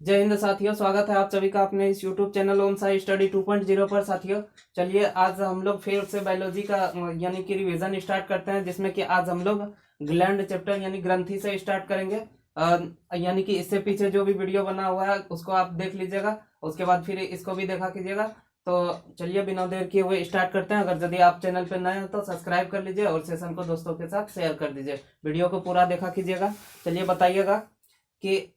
जय हिंद साथियों, स्वागत है आप सभी का अपने इस YouTube चैनल ओम साई स्टडी 2.0 पर। साथियों चलिए आज हम लोग फिर से बायोलॉजी का यानी कि रिवीजन स्टार्ट करते हैं, जिसमें कि आज हम लोग ग्लैंड चैप्टर यानी ग्रंथि से स्टार्ट करेंगे। यानी कि इससे पीछे जो भी वीडियो बना हुआ है उसको आप देख लीजिएगा, उसके बाद फिर इसको भी देखा कीजिएगा। तो चलिए बिना देर किए हुए स्टार्ट करते हैं। अगर यदि आप चैनल पर नए हैं तो सब्सक्राइब कर लीजिए और सेशन को दोस्तों के साथ शेयर कर दीजिए। वीडियो को पूरा देखा कीजिएगा। चलिए बताइएगा कि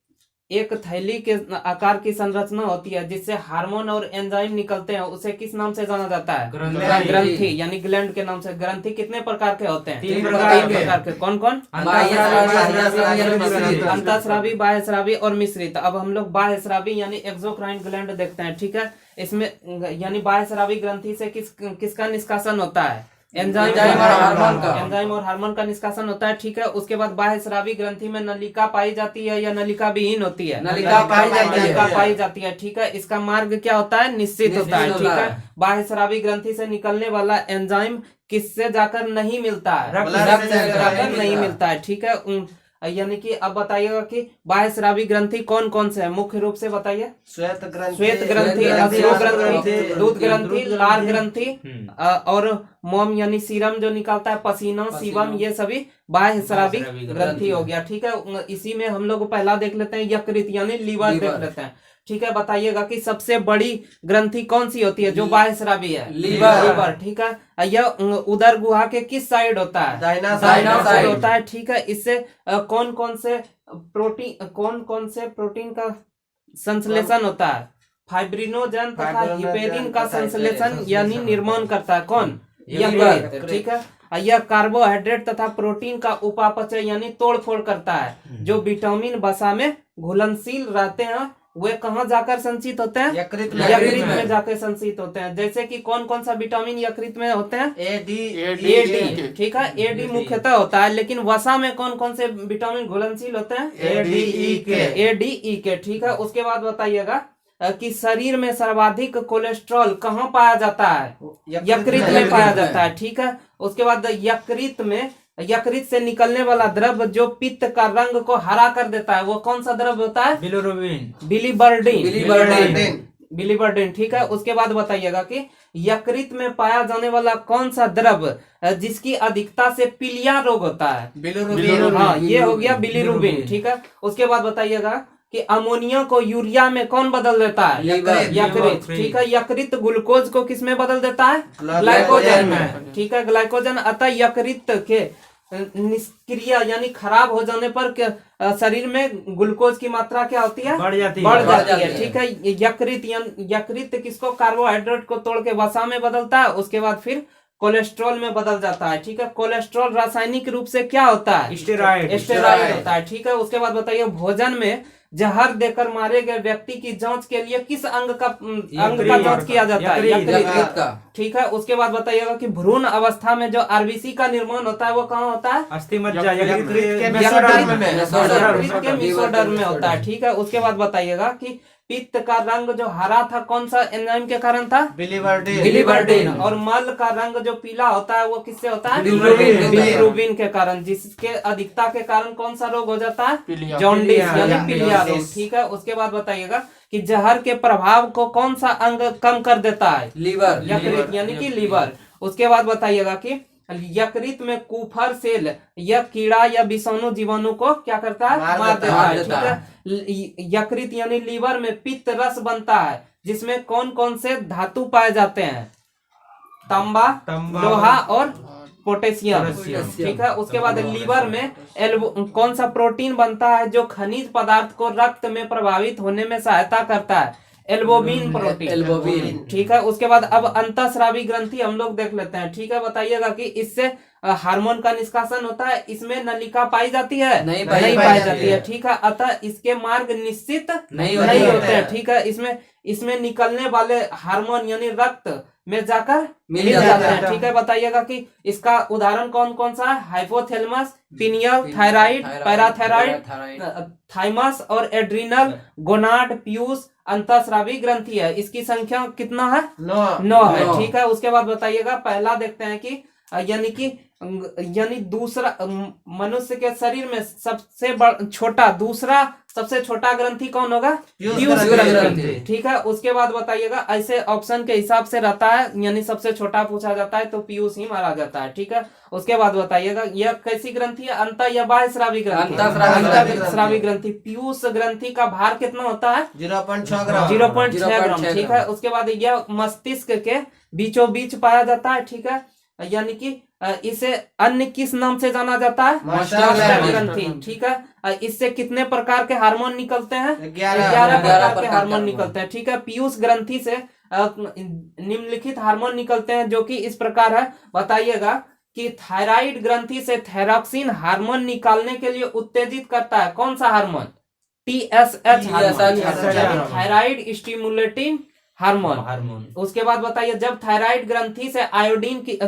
एक थैली के आकार की संरचना होती है जिससे हार्मोन और एंजाइम निकलते हैं, उसे किस नाम से जाना जाता है? ग्रंथि यानी ग्लैंड के नाम से। ग्रंथि कितने प्रकार के होते हैं? 3 प्रकार के। कौन कौन? अंतःस्रावी, बाह्यस्रावी और मिश्रित। अब हम लोग बाह्यस्रावी यानी एक्सोक्राइन ग्लैंड देखते हैं, ठीक है। इसमें यानी बाह्यस्रावी ग्रंथि से किसका निष्कासन होता है? एंजाइम और हार्मोन का निष्कासन होता है, ठीक है। उसके बाद बाह्यस्रावी ग्रंथि में नलिका पाई जाती है या नलिका विहीन होती है? नलिका पाई जाती है, ठीक है। इसका मार्ग क्या होता है? निश्चित होता है, ठीक है। बाह्यस्रावी ग्रंथि से निकलने वाला एंजाइम किससे जाकर नहीं मिलता है? रक्त से जाकर नहीं मिलता है, ठीक है। यानी कि अब बताइएगा कि बाह्यस्रावी ग्रंथि कौन कौन से है? मुख्य रूप से बताइए। श्वेत ग्रंथि, अधो ग्रंथि, दूध ग्रंथि, लार ग्रंथि और मोम यानी सीरम जो निकलता है, पसीना, सीबम, ये सभी बाह्यस्रावी ग्रंथि हो गया, ठीक है। इसी में हम लोग पहला देख लेते हैं यकृत यानी लीवर देख लेते हैं, ठीक है। बताइएगा कि सबसे बड़ी ग्रंथि कौन सी होती है जो बाह्यस्रावी है? लीवर, ठीक है। यह उदर गुहा के किस साइड होता है? दाहिना साइड होता है, ठीक है। इससे कौन कौन से प्रोटीन का संश्लेषण होता है? फाइब्रिनोजन तथा हिपेरिन का संश्लेषण यानी निर्माण करता है कौन? यकृत, ठीक है। यह कार्बोहाइड्रेट तथा प्रोटीन का उपापचय यानी तोड़फोड़ करता है। जो विटामिन वसा में घुलनशील रहते हैं वे कहाँ जाकर संचित होते हैं? यकृत में जाकर संचित होते हैं। जैसे कि कौन कौन सा विटामिन यकृत में होते हैं? एडी, ठीक है। एडी मुख्यतः होता है, लेकिन वसा में कौन कौन से विटामिन घुलनशील होते हैं? एडीई के, ठीक है। उसके बाद बताइएगा कि शरीर में सर्वाधिक कोलेस्ट्रॉल कहाँ पाया जाता है? यकृत में पाया जाता है, ठीक है। उसके बाद यकृत से निकलने वाला द्रव्य जो पित्त का रंग को हरा कर देता है वो कौन सा द्रव्य होता है? बिलीवर्डिन, ठीक है। उसके बाद बताइएगा कि यकृत में पाया जाने वाला कौन सा द्रव्य जिसकी अधिकता से पीलिया रोग होता है? बिलीरुबिन। हाँ, ये हो गया बिलीरुबिन, ठीक है। उसके बाद बताइएगा कि अमोनिया को यूरिया में कौन बदल देता है? यकृत, ठीक है। यकृत ग्लूकोज को किस में बदल देता है? ग्लाइकोजन में, ठीक है। ग्लाइकोजन। अतः यकृत के निष्क्रिय यानी खराब हो जाने पर शरीर में ग्लूकोज की मात्रा क्या होती है? बढ़ जाती है, ठीक है। यकृत किसको? कार्बोहाइड्रेट को तोड़ के वसा में बदलता है, उसके बाद फिर कोलेस्ट्रॉल में बदल जाता है, ठीक है। कोलेस्ट्रॉल रासायनिक रूप से क्या होता है? स्टेरॉइड होता है, ठीक है। उसके बाद बताइए भोजन में जहर देकर मारे गए व्यक्ति की जांच के लिए किस अंग का जांच किया जाता है? यकृत का, ठीक है। उसके बाद बताइएगा कि भ्रूण अवस्था में जो आरबीसी का निर्माण होता है वो कहाँ होता है? अस्थिमज्जा, यकृत के मेसोडर्म में होता है, ठीक है। उसके बाद बताइएगा कि पित्त का रंग जो हरा था कौन सा एंजाइम के कारण था? बिलीवर्डिन। और मल का रंग जो पीला होता है वो किससे होता है? बिलीरुबिन के कारण, जिसके अधिकता के कारण कौन सा रोग हो जाता है? जॉन्डिस यानी पीलिया रोग, ठीक है। उसके बाद बताइएगा कि जहर के प्रभाव को कौन सा अंग कम कर देता है? लीवर, यकृत यानी कि लीवर। उसके बाद बताइएगा कि यकृत में कुफर सेल या कीड़ा या विषाणु जीवाणु को क्या करता है? मार देता है, ठीक है। यकृत यानी लीवर में पित्त रस बनता है जिसमें कौन कौन से धातु पाए जाते हैं? तांबा, लोहा और पोटेशियम, ठीक है। उसके बाद लीवर में कौन सा प्रोटीन बनता है जो खनिज पदार्थ को रक्त में प्रभावित होने में सहायता करता है? एल्बुमिन प्रोटीन, ठीक है। उसके बाद अब अंतःस्रावी ग्रंथि हम लोग देख लेते हैं, ठीक है। बताइएगा कि इससे हार्मोन का निष्कासन होता है, इसमें नलिका पाई जाती है? नहीं पाई जाती है, ठीक है। अतः इसके मार्ग निश्चित नहीं होते हैं, ठीक है। इसमें निकलने वाले हार्मोन यानी रक्त में जाकर मिल जाते हैं, ठीक है। बताइएगा कि इसका उदाहरण कौन कौन सा है? Hypothalamus, pineal, thyroid, parathyroid, thymus और एड्रिनल, गोनाड, पीयूष अंतःस्रावी ग्रंथि है। इसकी संख्या कितना है? 9 है, ठीक है। उसके बाद बताइएगा पहला देखते हैं कि यानी कि यानी दूसरा मनुष्य के शरीर में सबसे छोटा दूसरा सबसे छोटा ग्रंथि कौन होगा? पीयूष ग्रंथि। ठीक है, उसके बाद बताइएगा, ऐसे ऑप्शन के हिसाब से रहता है, यानी सबसे छोटा पूछा जाता है तो पीयूष ही मारा जाता है। ठीक है, उसके बाद बताइएगा यह कैसी ग्रंथि है? अंत या बाह्य स्रावी ग्रंथि? अंतःस्रावी ग्रंथि। पीयूष ग्रंथि का भार कितना होता है? 0.6 ग्राम। 0.6 ग्राम। ठीक है, उसके बाद यह मस्तिष्क के बीचों बीच पाया जाता है। ठीक है, यानी कि इसे अन्य किस नाम से जाना जाता है? मास्टर ग्रंथि। ठीक है, इससे कितने प्रकार के हार्मोन निकलते हैं? 11 प्रकार के हार्मोन निकलते हैं। ठीक है, पीयूष ग्रंथि से निम्नलिखित हार्मोन निकलते हैं जो कि इस प्रकार है, बताइएगा कि थायराइड ग्रंथि से थायरॉक्सिन हार्मोन निकालने के लिए उत्तेजित करता है कौन सा hormone? TSH hormone, thyroid stimulating hormone. उसके बाद बताइए, जब थायराइड ग्रंथि से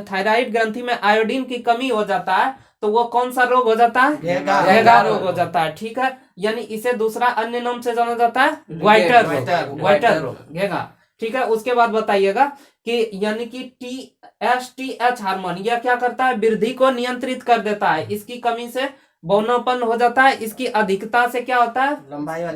थायराइड ग्रंथि में आयोडीन की कमी हो जाता है तो वो कौन सा रोग हो जाता है? घेगा रोग हो जाता है। ठीक है, यानी इसे दूसरा अन्य नाम से जाना जाता है ग्वाइटर रोग, घेगा। ठीक है, उसके बाद बताइएगा कि यानी कि TSH हार्मोन यह क्या करता है? वृद्धि को नियंत्रित कर देता है। इसकी कमी से बौनापन हो जाता है, इसकी अधिकता से क्या होता है?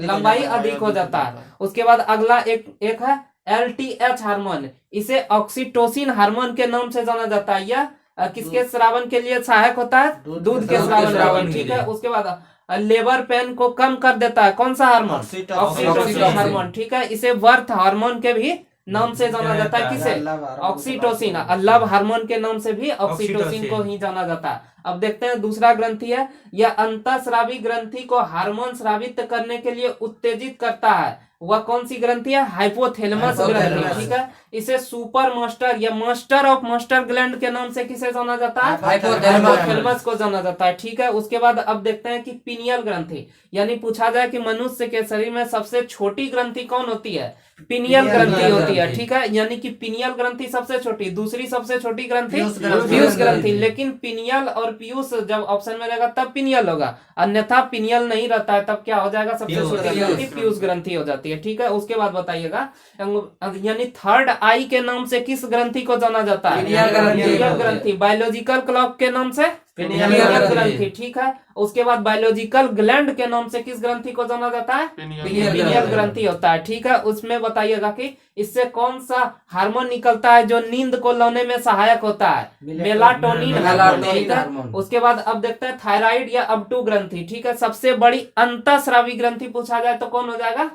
लंबाई अधिक हो जाता है। उसके बाद अगला एक है LTH हार्मोन, इसे ऑक्सीटोसिन हार्मोन के नाम से जाना जाता है। यह किसके श्रावण के लिए सहायक होता है? दूध के श्रावण। ठीक है, उसके बाद लेबर पेन को कम कर देता है कौन सा हार्मोन? Oxytocin hormone. ठीक है, इसे वर्थ हार्मोन के भी नाम से जाना जाता है। किसे? ऑक्सीटोसिन। लव हार्मोन के नाम से भी ऑक्सीटोसिन को ही जाना जाता है। अब देखते हैं दूसरा ग्रंथि है, यह अंतःस्रावी ग्रंथि को हार्मोन स्रावित करने के लिए उत्तेजित करता है। वह कौन सी ग्रंथि है? हाइपोथैलेमस ग्रंथि। ठीक है, इसे सुपर मास्टर या मास्टर ऑफ मास्टर ग्लैंड के नाम से किसे जाना जाता है? हाइपोथैलेमस को जाना जाता है। ठीक है, उसके बाद अब देखते हैं कि पिनियल ग्रंथि, यानी पूछा जाए कि मनुष्य के शरीर में सबसे छोटी ग्रंथि कौन होती है? पिनियल ग्रंथि होती है। ठीक है, यानी कि पिनियल ग्रंथि सबसे छोटी, दूसरी सबसे छोटी ग्रंथि पीयूष ग्रंथि। लेकिन पिनियल और पीयूष जब ऑप्शन में रहेगा तब पिनियल होगा, अन्यथा पिनियल नहीं रहता है तब क्या हो जाएगा? सबसे छोटी ग्रंथि पीयूष ग्रंथि हो जाती है। ठीक है, उसके बाद बताइएगा, यानी थर्ड आई के नाम से किस ग्रंथि को जाना जाता है? पिनियल ग्रंथि। बायोलॉजिकल क्लॉक के नाम से पिनियल ग्रंथि। ठीक है, उसके बाद बायोलॉजिकल ग्लैंड के नाम से किस ग्रंथि को जाना जाता है? पिनियल ग्रंथि होता है। ठीक है, उसमें बताइएगा कि इससे कौन सा हार्मोन निकलता है जो नींद को लाने में सहायक होता है? Melatonin hormone. ठीक है, उसके बाद अब देखते हैं थायराइड या अबटू ग्रंथि। ठीक है, सबसे बड़ी अंतःस्रावी ग्रंथि पूछा जाए तो कौन हो जाएगा?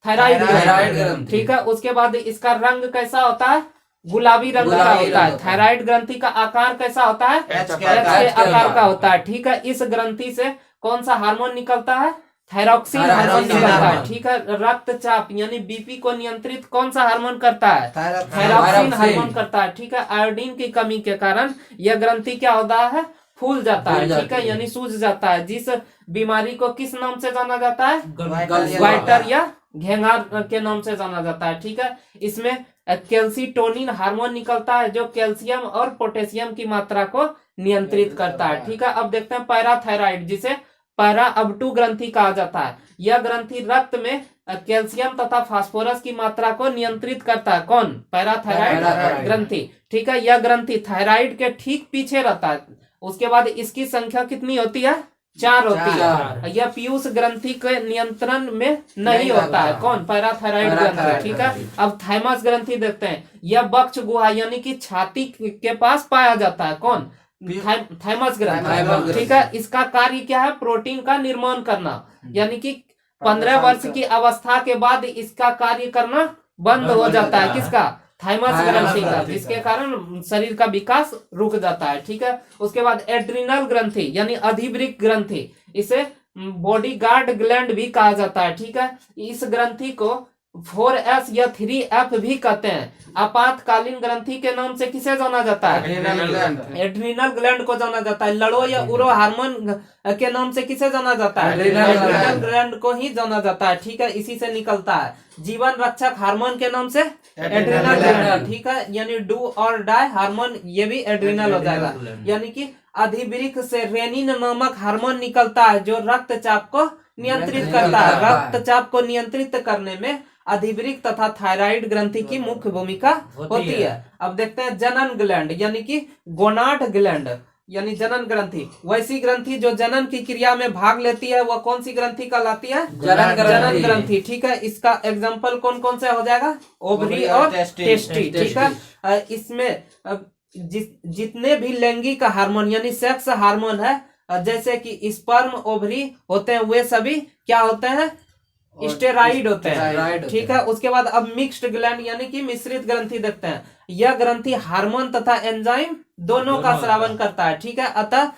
थायराइड ग्रंथि। ठीक है, उसके बाद इसका रंग कैसा होता है? गुलाबी रंग का होता है। थायराइड ग्रंथि का आकार कैसा होता है? एच के आकार का होता है। ठीक है, इस ग्रंथि से कौन सा हार्मोन निकलता है? थायरॉक्सिन हार्मोन निकलता है। ठीक है, रक्तचाप यानी बीपी को नियंत्रित कौन सा हार्मोन करता है? थायरॉक्सिन हार्मोन करता है। ठीक है, आयोडीन की कमी के कारण यह ग्रंथि क्या होता है? फूल जाता है। ठीक है, यानी सूज जाता है। जिस बीमारी को किस नाम से जाना जाता है? ग्वाइटर या घेंगा के नाम से जाना जाता है। ठीक है, इसमें कैल्सीटोनिन हार्मोन निकलता है जो कैल्शियम और पोटेशियम की मात्रा को नियंत्रित करता है। ठीक है, अब देखते हैं पैराथायराइड, जिसे पैरा अबटू ग्रंथि कहा जाता है। यह ग्रंथि रक्त में कैल्शियम तथा फास्फोरस की मात्रा को नियंत्रित करता है। कौन? पैराथायराइड ग्रंथि। ठीक है, यह ग्रंथि थायराइड के ठीक पीछे रहता है। उसके बाद इसकी संख्या कितनी होती है? 4 होती है। यह पीयूष ग्रंथि के नियंत्रण में नहीं होता है। कौन? पैराथायराइड ग्रंथि। ठीक है, अब थाइमस ग्रंथि देखते हैं। यह बक्ष गुहा यानी कि छाती के पास पाया जाता है। कौन? थाइमस ग्रंथि। ठीक है, इसका कार्य क्या है? प्रोटीन का निर्माण करना, यानी कि 15 वर्ष की अवस्था के बाद इसका कार्य करना बंद हो जाता है। किसका? थाइमस ग्रंथि का, जिसके कारण शरीर का विकास रुक जाता है। ठीक है, उसके बाद एड्रिनल ग्रंथि यानी अधिवृक्क ग्रंथि, इसे बॉडी गार्ड ग्लैंड भी कहा जाता है। ठीक है, इस ग्रंथि को 4S या 3F भी कहते हैं। आपातकालीन ग्रंथि के नाम से किसे जाना जाता है? एड्रिनल ग्लैंड को जाना जाता है। लड़ो या उरो हार्मोन के नाम से किसे जाना जाता है? एड्रिनल ग्लैंड को ही जाना जाता है। ठीक है, इसी से निकलता है। जीवन रक्षक हार्मोन के नाम से एड्रिनल ग्लैंड। ठीक है, यानी डू और डाई हार्मोन, ये भी एड्रिनल हो जाएगा। यानी कि अधिवृक्क से रेनिन नामक हार्मोन निकलता है जो रक्तचाप को नियंत्रित करता है। रक्तचाप को नियंत्रित करने में अधिवृक्क तथा थायराइड ग्रंथि की मुख्य भूमिका होती है। अब देखते हैं जनन ग्लैंड यानी कि गोनाड ग्लैंड। यानी जनन ग्रंथि। वैसी ग्रंथि जो जनन की क्रिया में भाग लेती है वह कौन सी ग्रंथि कहलाती है? जनन ग्रंथि। ठीक है, इसका एग्जाम्पल कौन कौन से हो जाएगा? ओवरी और टेस्टी। ठीक है, इसमें जितने भी लैंगिक हार्मोन यानी सेक्स हार्मोन है, जैसे कि स्पर्म, ओवरी होते हैं, वे सभी क्या होते हैं? स्टेरॉइड होते हैं। ठीक है, उसके बाद अब मिक्स्ड ग्लैंड यानी कि मिश्रित ग्रंथि देखते हैं। यह ग्रंथि हार्मोन तथा एंजाइम दोनों का स्रावन करता है। ठीक है, अतः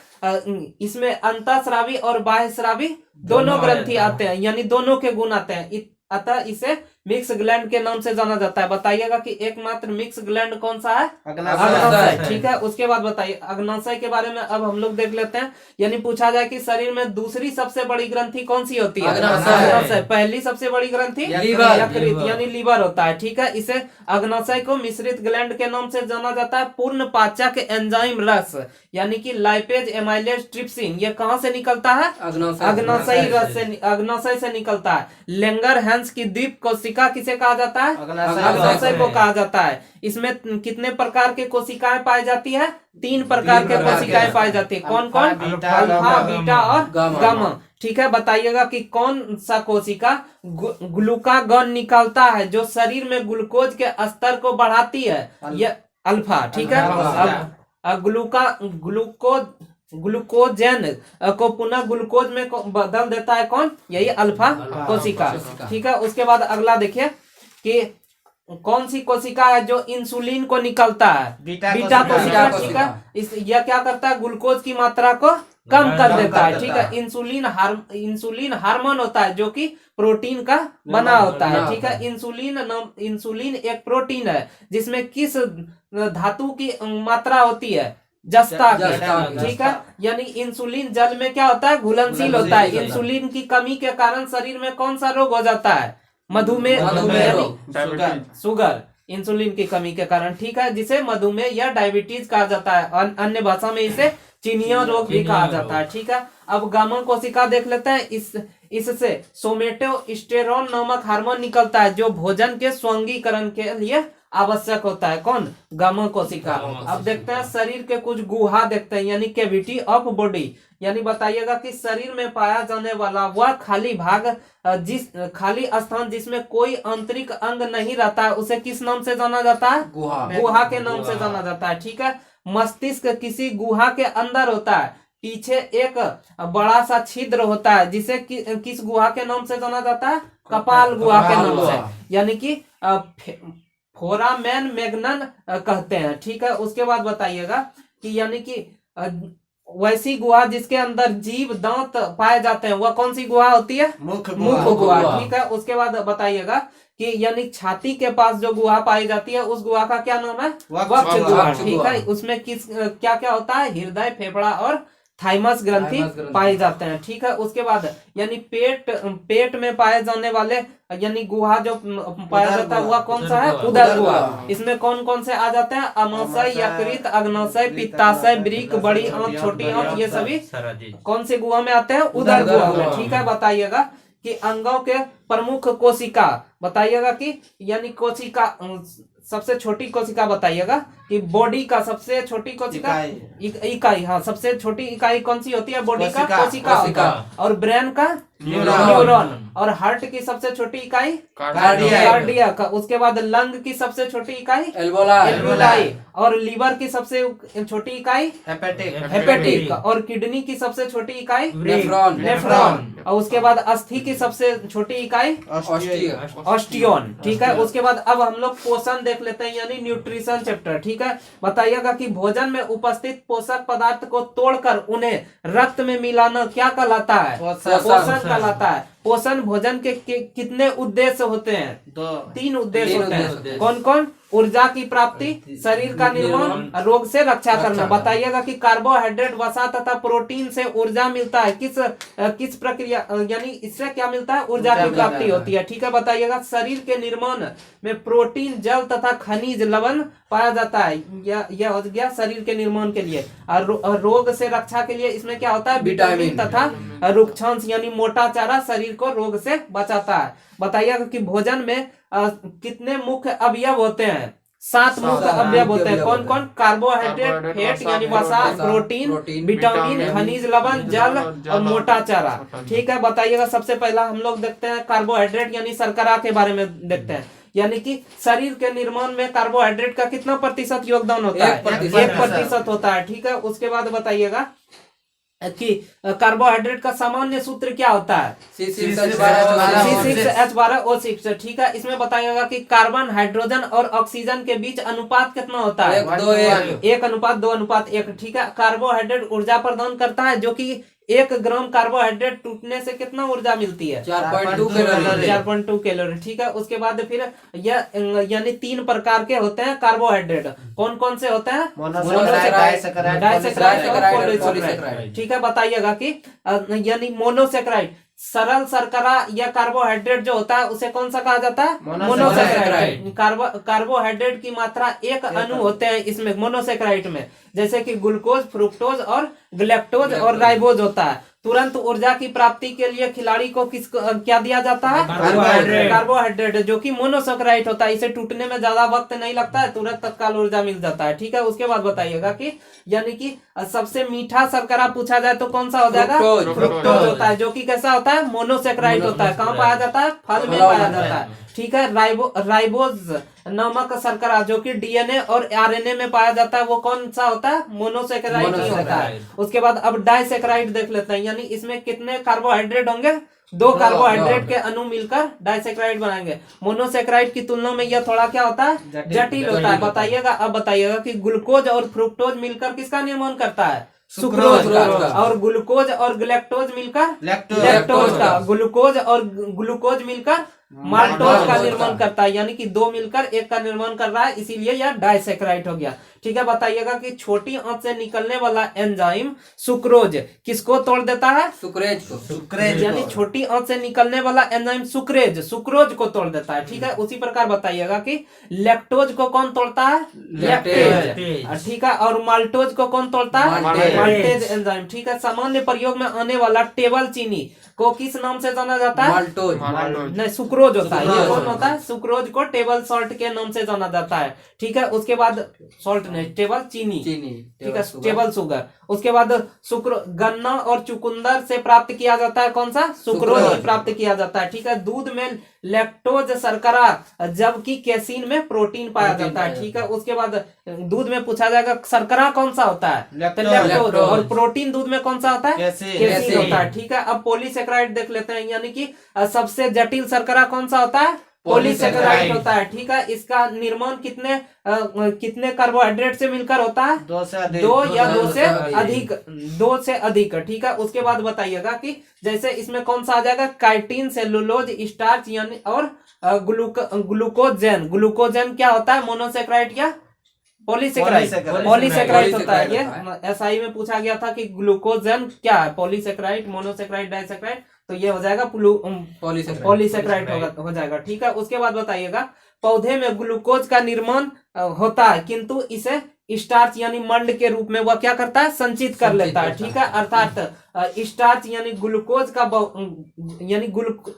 इसमें अंतःस्रावी और बाह्यस्रावी दोनों ग्रंथि आते हैं, यानी दोनों के गुण आते हैं, अतः इसे मिक्स ग्लैंड के नाम से जाना जाता है। बताइएगा कि एकमात्र मिक्स ग्लैंड कौन सा है? अग्नाशय। ठीक है, उसके बाद बताइए अग्नाशय के बारे में अब हम लोग देख लेते हैं। यानी पूछा जाए कि शरीर में दूसरी सबसे बड़ी ग्रंथि कौन सी होती है? अग्नाशय। पहली सबसे बड़ी ग्रंथि यकृत यानी लीवर होता है। ठीक है, इसे अग्नाशय को मिश्रित ग्लैंड के नाम से जाना जाता है। पूर्ण पाचक एंजाइम रस यानी कि लाइपेज, एमाइलेज, ट्रिप्सिन, ये कहाँ से निकलता है? अग्नाशयी रस से, अग्नाशय से निकलता है। लेंगरहैंस की द्वीप कोशिका किसे कहा जाता है? अग्नाशय को कहा जाता है। इसमें कितने प्रकार के कोशिकाएं पाई जाती है? 3 प्रकार के कोशिकाएं पाई जाती है। कौन कौन? अल्फा, बीटा और गामा। ठीक है, बताइएगा कि कौन सा कोशिका ग्लूकागॉन निकालता है जो शरीर में ग्लूकोज के स्तर को बढ़ाती है? यह अल्फा। ठीक है, ग्लूकोजन को पुनः ग्लूकोज में बदल देता है कौन? यही अल्फा कोशिका। ठीक है, उसके बाद अगला देखिए कि कौन सी कोशिका है जो इंसुलिन को निकलता है? बीटा कोशिका। ठीक है, यह क्या करता है? ग्लूकोज की मात्रा को कम कर देता है। ठीक है, इंसुलिन हार्मोन होता है जो कि प्रोटीन का बना होता है। ठीक है, इंसुलिन एक प्रोटीन है जिसमें किस धातु की मात्रा होती है? जस्ता की। ठीक है, यानी इंसुलिन जल में क्या होता है? घुलनशील होता है। इंसुलिन की कमी के कारण शरीर में कौन सा रोग हो जाता है? मधुमेह यानी शुगर, इंसुलिन की कमी के कारण। ठीक है, जिसे मधुमेह या डायबिटीज कहा जाता है, अन्य भाषा में इसे चीनिया रोग भी कहा जाता है। ठीक है, अब गामा कोशिका देख लेते हैं। इससे सोमेटोस्टेरोन नामक हार्मोन निकलता है जो भोजन के स्वांगीकरण के लिए आवश्यक होता है। कौन? गामा कोशिका। अब देखते हैं शरीर के कुछ गुहा देखते हैं, यानी कैविटी ऑफ बॉडी। यानी बताइएगा कि शरीर में पाया जाने वाला वह खाली भाग, खाली स्थान जिसमें कोई आंतरिक अंग नहीं रहता है, उसे किस नाम से जाना जाता है? गुहा के नाम से जाना जाता है। ठीक है, मस्तिष्क किसी गुहा के अंदर होता है। पीछे एक बड़ा सा छिद्र होता है जिसे किस गुहा के नाम से जाना जाता है? कपाल गुहा के नाम से, यानी कि फोरामेन मैग्नन कहते हैं। ठीक है, उसके बाद बताइएगा कि यानी कि वैसी गुहा जिसके अंदर जीभ, दांत पाए जाते हैं, वह कौन सी गुहा होती है? मुख गुहा। ठीक है, उसके बाद बताइएगा कि यानी छाती के पास जो गुहा पाई जाती है उस गुहा का क्या नाम है? वक्ष गुहा। ठीक है, उसमें क्या क्या होता है? हृदय, फेफड़ा और थाइमस ग्रंथि पाए जाते हैं। ठीक है, उसके बाद यानी पेट में पाए जाने वाले यानी गुहा जो पाया जाता है वह कौन सा है? उदर गुहा। इसमें कौन कौन से आ जाते हैं? अमाशय, यकृत, अग्नाशय, पित्ताशय, वृक्क, बड़ी आंत, छोटी आंत, ये सभी कौन से गुहा में आते हैं? उदर गुहा में। ठीक है, बताइएगा कि अंगों के प्रमुख कोशिका बताइएगा कि यानी कोशिका, सबसे छोटी कोशिका बताइएगा कि बॉडी का सबसे छोटी कोशिका इकाई। हाँ, सबसे छोटी इकाई कौन सी होती है? बॉडी का कोशिका। और ब्रेन का न्यूरॉन। और हार्ट की सबसे छोटी इकाई कार्डियक। उसके बाद लंग की सबसे छोटी इकाई एल्वोलाई। और लीवर की सबसे छोटी इकाई हेपेटिक। और किडनी की सबसे छोटी इकाई नेफ्रॉन। और उसके बाद अस्थि की सबसे छोटी इकाई ऑस्टियोन। ठीक है, उसके बाद अब हम लोग पोषण देख लेते हैं, यानी न्यूट्रिशन चैप्टर। ठीक है, बताइएगा कि भोजन में उपस्थित पोषक पदार्थ को तोड़कर उन्हें रक्त में मिलाना क्या कहलाता है? पोषण कहलाता है। पोषण भोजन के कितने उद्देश्य होते हैं? 3 उद्देश्य होते हैं। कौन कौन? ऊर्जा की प्राप्ति, शरीर का निर्माण, रोग से रक्षा करना। बताइएगा कि कार्बोहाइड्रेट, वसा तथा प्रोटीन से ऊर्जा मिलता है। किस प्रक्रिया यानी इससे क्या मिलता है? ऊर्जा की प्राप्ति होती है। ठीक है, बताइएगा शरीर के निर्माण में प्रोटीन, जल तथा खनिज लवण पाया जाता है। यह हो गया शरीर के निर्माण के लिए। और रोग से रक्षा के लिए इसमें क्या होता है? विटामिन तथा रुक्षांश यानी मोटा चारा शरीर को रोग से बचाता है। बताइएगा कि भोजन में कितने मुख्य अवयव होते हैं? सात मुख्य अवयव होते हैं। कौन कौन? कार्बोहाइड्रेट, फैट यानी वसा, प्रोटीन, विटामिन, खनिज लवण, जल और मोटा चारा। ठीक है, बताइएगा। सबसे पहला हम लोग देखते हैं कार्बोहाइड्रेट यानी शर्करा के बारे में देखते हैं। यानी कि शरीर के निर्माण में कार्बोहाइड्रेट का कितना प्रतिशत योगदान होता है? 1% होता है। ठीक है, उसके बाद बताइएगा कि कार्बोहाइड्रेट का सामान्य सूत्र क्या होता है? C6H12O6। ठीक है, इसमें बताइएगा कि कार्बन, हाइड्रोजन और ऑक्सीजन के बीच अनुपात कितना होता है? 1:2:1। ठीक है, कार्बोहाइड्रेट ऊर्जा प्रदान करता है, जो कि 1 ग्राम कार्बोहाइड्रेट टूटने से कितना ऊर्जा मिलती है? 4.2 कैलोरी। ठीक है, उसके बाद फिर यह यानी 3 प्रकार के होते हैं कार्बोहाइड्रेट। कौन कौन से होते हैं? मोनोसैकेराइड, डाइसैकेराइड और पॉलीसैकेराइड। ठीक है, बताइएगा कि यानी मोनोसैकेराइड सरल शर्करा या कार्बोहाइड्रेट जो होता है उसे कौन सा कहा जाता है? मोनोसैकेराइड। कार्बोहाइड्रेट की मात्रा 1 अणु होते हैं इसमें मोनोसैकेराइड में, जैसे कि ग्लूकोज, फ्रुक्टोज और ग्लैक्टोज और राइबोज होता है। तुरंत ऊर्जा की प्राप्ति के लिए खिलाड़ी को क्या दिया जाता है? कार्बोहाइड्रेट, जो कि मोनोसैकेराइड होता है। इसे टूटने में ज्यादा वक्त नहीं लगता है, तुरंत तत्काल ऊर्जा मिल जाता है। ठीक है, उसके बाद बताइएगा कि यानी कि सबसे मीठा शर्करा पूछा जाए तो कौन सा हो जाएगा? फ्रुक्टोज होता है, जो कि कैसा होता है? मोनोसैकेराइड होता है। कहाँ पाया जाता है? फल में पाया जाता है। ठीक है, राइबोज नामक शर्करा जो कि डीएनए और आरएनए में पाया जाता है, वो कौन सा होता है? मोनोसैकेराइड ही होता है। उसके बाद अब डाइसैकेराइड देख लेते हैं। यानी इसमें कितने कार्बोहाइड्रेट होंगे? 2 कार्बोहाइड्रेट के अणु मिलकर डाइसैकेराइड बनाएंगे। मोनोसैकेराइड की तुलना में यह थोड़ा क्या होता है? जटिल होता है। बताइएगा, अब बताइएगा कि ग्लूकोज और फ्रुक्टोज मिलकर किसका निर्माण करता है? सुक्रोज का। और ग्लूकोज और ग्लैक्टोज मिलकर लैक्टोज का। ग्लूकोज और ग्लूकोज मिलकर माल्टोज का निर्माण करता है। यानी कि 2 मिलकर 1 का निर्माण कर रहा है, इसीलिए यह डाइसैकेराइड हो गया। ठीक है, बताइएगा कि छोटी आंत से निकलने वाला एंजाइम सुक्रोज किसको तोड़ देता है? सुक्रेज यानी छोटी आंत से निकलने वाला एंजाइम सुक्रोज को तोड़ देता है। ठीक है, उसी प्रकार बताइएगा कि लैक्टोज को कौन तोड़ता है? लैक्टेज। ठीक है, और माल्टोज को कौन तोड़ता है? Maltase enzyme. ठीक है, सामान्य प्रयोग में आने वाला टेबल चीनी को किस नाम से जाना जाता है? माल्टोज। नहीं, सुक्रोज होता है। ये कौन होता है? सुक्रोज को टेबल सॉल्ट के नाम से जाना जाता है। ठीक है, उसके बाद सॉल्ट नहीं, टेबल चीनी। ठीक है, टेबल शुगर। उसके बाद गन्ना और चुकंदर से प्राप्त किया जाता है कौन सा? सुक्रोज प्राप्त किया जाता है। ठीक है, दूध में लैक्टोज शर्करा, जबकि कैसीन में प्रोटीन पाया जाता है। ठीक है, उसके बाद दूध में पूछा जाएगा शर्करा कौन सा होता है? लैक्टोज। और प्रोटीन दूध में कौन सा होता है? कैसीन होता है। ठीक है, अब पॉलीसैकेराइड देख लेते हैं। यानी कि सबसे जटिल शर्करा कौन सा होता है? पॉलीसैकेराइड होता है। ठीक है, इसका निर्माण कितने कार्बोहाइड्रेट से मिलकर होता है? 2 या 2 से अधिक। ठीक है, उसके बाद बताइएगा कि जैसे इसमें कौन सा आ जाएगा? काइटिन, सेलुलोज, स्टार्च यानी और ग्लूकोजेन क्या होता है? मोनोसैकेराइड या पॉलीसैकेराइड होता है। ये एसआई में पूछा गया था कि ग्लूकोजेन क्या है? Polysaccharide, monosaccharide, disaccharide. तो ये हो जाएगा पॉलीसैकेराइड हो जाएगा। ठीक है, उसके बाद बताइएगा पौधे में ग्लूकोज का निर्माण होता है, किंतु इसे स्टार्च यानी मंड के रूप में वह क्या करता है? संचित कर लेता है। ठीक है, अर्थात स्टार्च यानी ग्लूकोज का बहुलक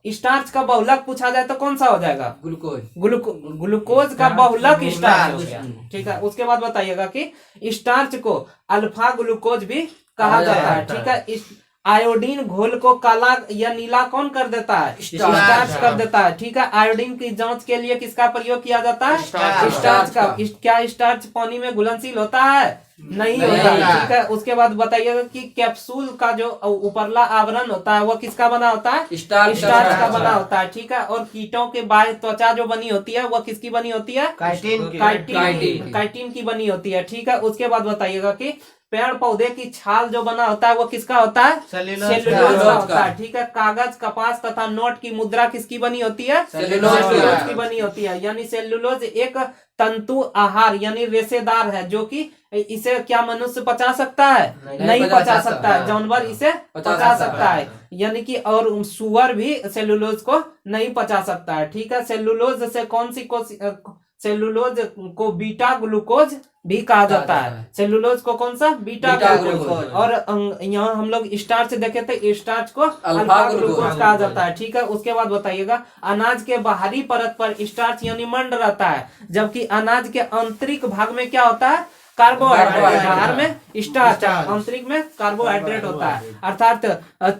स्टार्च का बहुलक पूछा जाए तो कौन सा हो जाएगा? ग्लूकोज का बहुलक स्टार्च हो गया। ठीक है, उसके बाद बताइएगा कि स्टार्च को अल्फा ग्लूकोज भी कहा जाता है। ठीक है, आयोडीन घोल को काला या नीला कौन कर देता है? स्टार्च कर देता है। ठीक है, आयोडीन की जांच के लिए किसका प्रयोग किया जाता है? स्टार्च का। क्या स्टार्च पानी में घुलनशील होता है? नहीं होता। ठीक है, उसके बाद बताइएगा कि कैप्सूल का जो ऊपरला आवरण होता है वह किसका बना होता है? स्टार्च का बना होता है। ठीक है, और कीटों के बाह्य त्वचा जो बनी होती है वह किसकी बनी होती है? काइटिन की बनी होती है। ठीक है, उसके बाद बताइएगा कि पेड़ पौधे की छाल जो बना होता है वो किसका होता है? सेलुलोज का होता है। ठीक है, कागज, कपास तथा नोट की मुद्रा किसकी बनी होती है? सेलुलोज की बनी होती है। यानी सेलुलोज एक तंतु आहार यानी रेशेदार है, जो कि इसे क्या मनुष्य पचा सकता है? नहीं पचा सकता है। जानवर इसे पचा सकता है, यानी कि और सुअर भी सेलुलोज को नहीं पचा सकता है। ठीक है, सेलुलोज से सेलुलोज को बीटा ग्लूकोज भी कहा जाता है। सेलुलोज को कौन सा? Beta glucose. और यहाँ हम लोग स्टार्च देखे थे, स्टार्च को अल्फा ग्लूकोज कहा जाता है। ठीक है, उसके बाद बताइएगा अनाज के बाहरी परत पर स्टार्च यानी मंड रहता है, जबकि अनाज के आंतरिक भाग में क्या होता है? कार्बोहाइड्रेट। बाहर में स्टार्च, आंतरिक में कार्बोहाइड्रेट होता है। अर्थात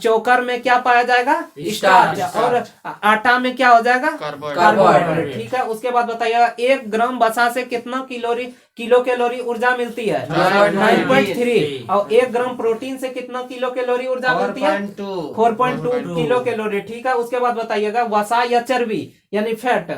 चोकर में क्या पाया जाएगा? स्टार्च। और आटा में क्या हो जाएगा? कार्बोहाइड्रेट। ठीक है, उसके बाद बताइएगा 1 ग्राम वसा से कितना किलो कैलोरी ऊर्जा मिलती है? 9.3। और 1 ग्राम प्रोटीन से कितना किलो कैलोरी ऊर्जा मिलती है? 4.2 किलो कैलोरी। ठीक है, उसके बाद बताइएगा वसा या चर्बी यानी फैट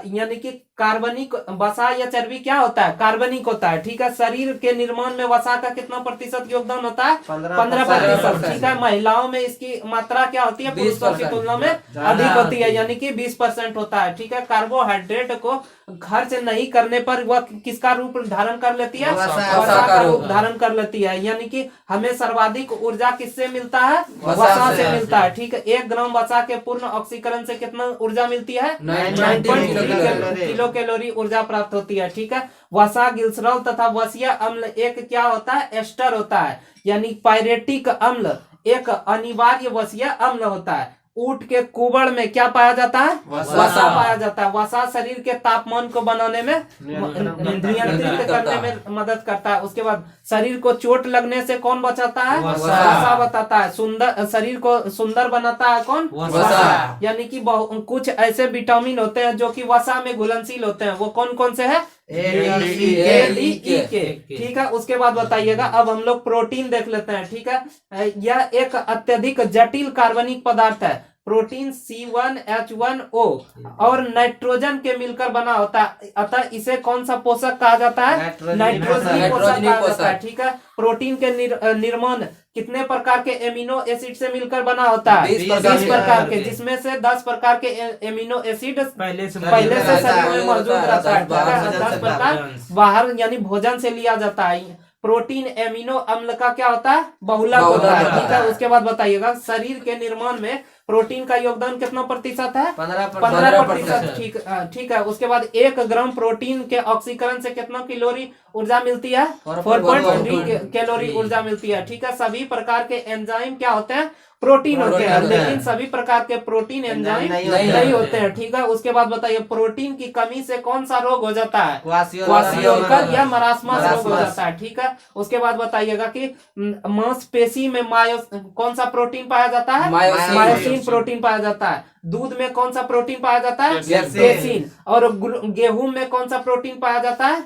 यानी कि कार्बनिक, वसा या चर्बी क्या होता है? कार्बनिक होता है। ठीक है, शरीर के निर्माण में वसा का कितना प्रतिशत योगदान होता है? 15%। ठीक है, महिलाओं में इसकी मात्रा क्या होती है? पुरुषों की तुलना में अधिक होती है, यानी कि 20% होता है। ठीक है, कार्बोहाइड्रेट को खर्च नहीं करने पर वह किसका रूप धारण कर लेती है? वसा का रूप धारण कर लेती है, यानी कि हमें सर्वाधिक ऊर्जा किससे मिलता है? वसा से मिलता है। ठीक है, 1 ग्राम वसा के पूर्ण ऑक्सीकरण से कितना ऊर्जा मिलती है? 9.3 किलो कैलोरी ऊर्जा प्राप्त होती है। ठीक है, वसा, ग्लिसरॉल तथा वसीय अम्ल एक क्या होता है? एस्टर होता है, यानी पायरेटिक अम्ल एक अनिवार्य वसीय अम्ल होता है। ऊंट के कुबड़ में क्या पाया जाता है? वसा पाया जाता है। वसा शरीर के तापमान को बनाने में, नियंत्रित करने में मदद करता है। उसके बाद शरीर को चोट लगने से कौन बचाता है? वसा बताता है। सुंदर, शरीर को सुंदर बनाता है कौन? वसा। यानी कि कुछ ऐसे विटामिन होते हैं जो कि वसा में घुलनशील होते हैं, वो कौन कौन से है? के। ठीक है, उसके बाद बताइएगा अब हम लोग प्रोटीन देख लेते हैं। ठीक है, यह एक अत्यधिक जटिल कार्बनिक पदार्थ है। प्रोटीन C1H1O और नाइट्रोजन के मिलकर बना होता है, अतः इसे कौन सा पोषक कहा जाता है? नाइट्रोजन पोषक कहा जाता है। ठीक है, प्रोटीन के निर्माण कितने प्रकार के एमिनो एसिड से मिलकर बना होता है? 20 प्रकार के, जिसमें से 10 प्रकार के एमिनो एसिड पहले से शरीर में मौजूद रहता है। 10 प्रकार बाहर यानी भोजन से लिया जाता है। प्रोटीन एमिनो अम्ल का क्या होता है? बहुलक होता है। ठीक है, उसके बाद बताइएगा शरीर के निर्माण में प्रोटीन का योगदान कितना प्रतिशत है? 15%। ठीक है, उसके बाद 1 ग्राम प्रोटीन के ऑक्सीकरण से कितना कैलोरी ऊर्जा मिलती है? 4.3 कैलोरी ऊर्जा मिलती है। ठीक है, सभी प्रकार के एंजाइम क्या होते हैं? प्रोटीन होते हैं, लेकिन सभी प्रकार के प्रोटीन एंजाइम नहीं होते हैं। ठीक है, उसके बाद बताइए प्रोटीन की कमी से कौन सा रोग हो जाता है? क्वाशियोकर या मरासमस रोग हो जाता है। ठीक है, उसके बाद बताइएगा कि मांसपेशी में कौन सा प्रोटीन पाया जाता है? मायोसिन प्रोटीन पाया जाता है। दूध में कौन सा प्रोटीन पाया जाता है? कैसीन। और गेहूं में कौन सा प्रोटीन पाया जाता है?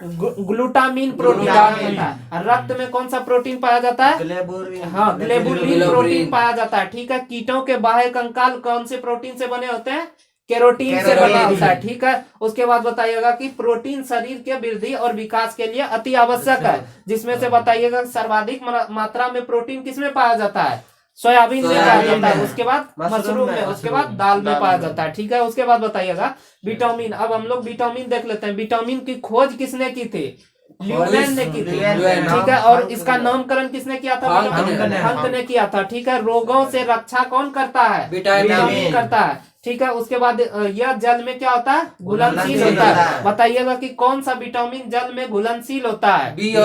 ग्लूटामिन प्रोटीन पाया जाता है। रक्त में कौन सा प्रोटीन पाया जाता है? ग्लोबुलिन प्रोटीन पाया जाता है। ठीक है, कीटों के बाह्य कंकाल कौन से प्रोटीन से बने होते हैं? केरोटीन से बना होता है। ठीक है, उसके बाद बताइएगा कि प्रोटीन शरीर के वृद्धि और विकास के लिए अति आवश्यक है, जिसमें से बताइएगा सर्वाधिक मात्रा में प्रोटीन किसमें पाया जाता है? सोयाबीन में पाया जाता है, उसके बाद मशरूम में, उसके बाद दाल में पाया जाता है। ठीक है, उसके बाद बताइएगा विटामिन। अब हम लोग विटामिन देख लेते हैं। विटामिन की खोज किसने की थी? ल्यूवेन ने की थी। ठीक है, और इसका नामकरण किसने किया था? हंक ने किया था। ठीक है, रोगों से रक्षा कौन करता है? विटामिन करता है। ठीक है, उसके बाद यह जल में क्या होता है? घुलनशील होता है। बताइएगा कि कौन सा विटामिन जल में घुलनशील होता है? बी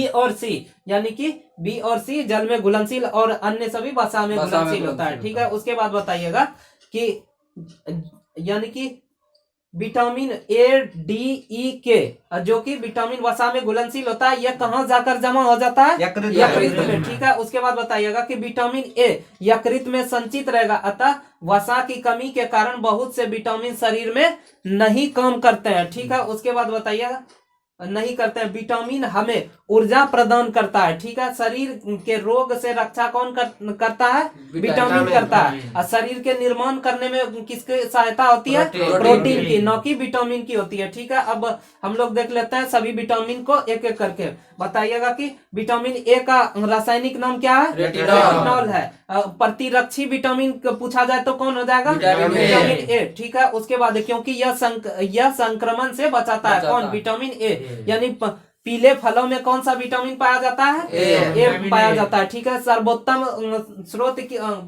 और सी, यानी कि बी और सी जल में घुलनशील और अन्य सभी वसा में घुलनशील होता है। ठीक है, उसके बाद बताइएगा कि यानी कि vitamin A, D, E, K जो कि विटामिन वसा में घुलनशील होता है, यह कहाँ जाकर जमा हो जाता है? यकृत में। ठीक है, उसके बाद बताइएगा कि विटामिन A यकृत में संचित रहेगा, अतः वसा की कमी के कारण बहुत से विटामिन शरीर में नहीं काम करते हैं। ठीक है, उसके बाद बताइएगा नहीं करते हैं। विटामिन हमें ऊर्जा प्रदान करता है। ठीक है, शरीर के रोग से रक्षा कौन करता है? विटामिन करता है। और शरीर के निर्माण करने में किसकी सहायता होती है? प्रोटीन की, न कि विटामिन की होती है। ठीक है, अब हम लोग देख लेते हैं सभी विटामिन को एक एक करके। बताइएगा कि विटामिन ए का रासायनिक नाम क्या है? रेटिनॉल है। प्रतिरक्षी विटामिन पूछा जाए तो कौन हो जाएगा? Vitamin A. ठीक है, उसके बाद क्योंकि यह संक्रमण से बचाता है, कौन? Vitamin A. यानी पीले फलों में कौन सा विटामिन पाया जाता है? ए पाया जाता है। ठीक है, सर्वोत्तम स्रोत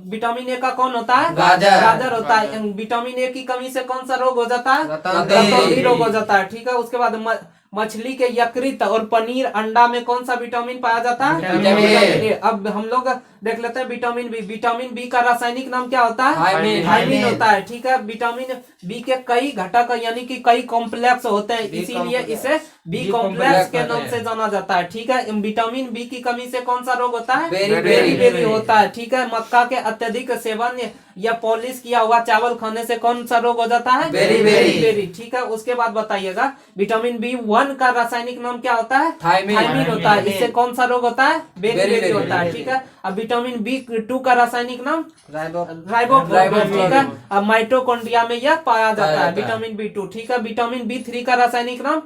विटामिन ए का कौन होता है? गाजर होता है। विटामिन ए की कमी से कौन सा रोग हो जाता है? रतौंधी रोग हो जाता है। ठीक है, उसके बाद मछली के यकृत और पनीर अंडा में कौन सा विटामिन पाया जाता है? Vitamin A. अब हम लोग देख लेते हैं विटामिन बी। विटामिन बी का रासायनिक नाम क्या होता है? थायमिन होता है। ठीक है, विटामिन बी के कई घटक यानी कि कई कॉम्प्लेक्स होते हैं, इसीलिए इसे बी कॉम्प्लेक्स के नाम से जाना जाता है। ठीक है, विटामिन बी की कमी से कौन सा रोग होता है? बेरी होता है। ठीक है, मक्का के अत्यधिक सेवन या पॉलिश किया हुआ चावल खाने से कौन सा रोग हो जाता है? बेरी। ठीक है, उसके बाद बताइएगा विटामिन B1 का रासायनिक नाम क्या होता है? थायमिन होता है। इससे कौन सा रोग होता है? बेरी होता है। ठीक है, अब विटामिन B2 का रासायनिक नाम राइबोफ्लाविन। ठीक है, अब माइटोकॉन्ड्रिया में यह पाया जाता है विटामिन B2। ठीक है, विटामिन B3 का रासायनिक नाम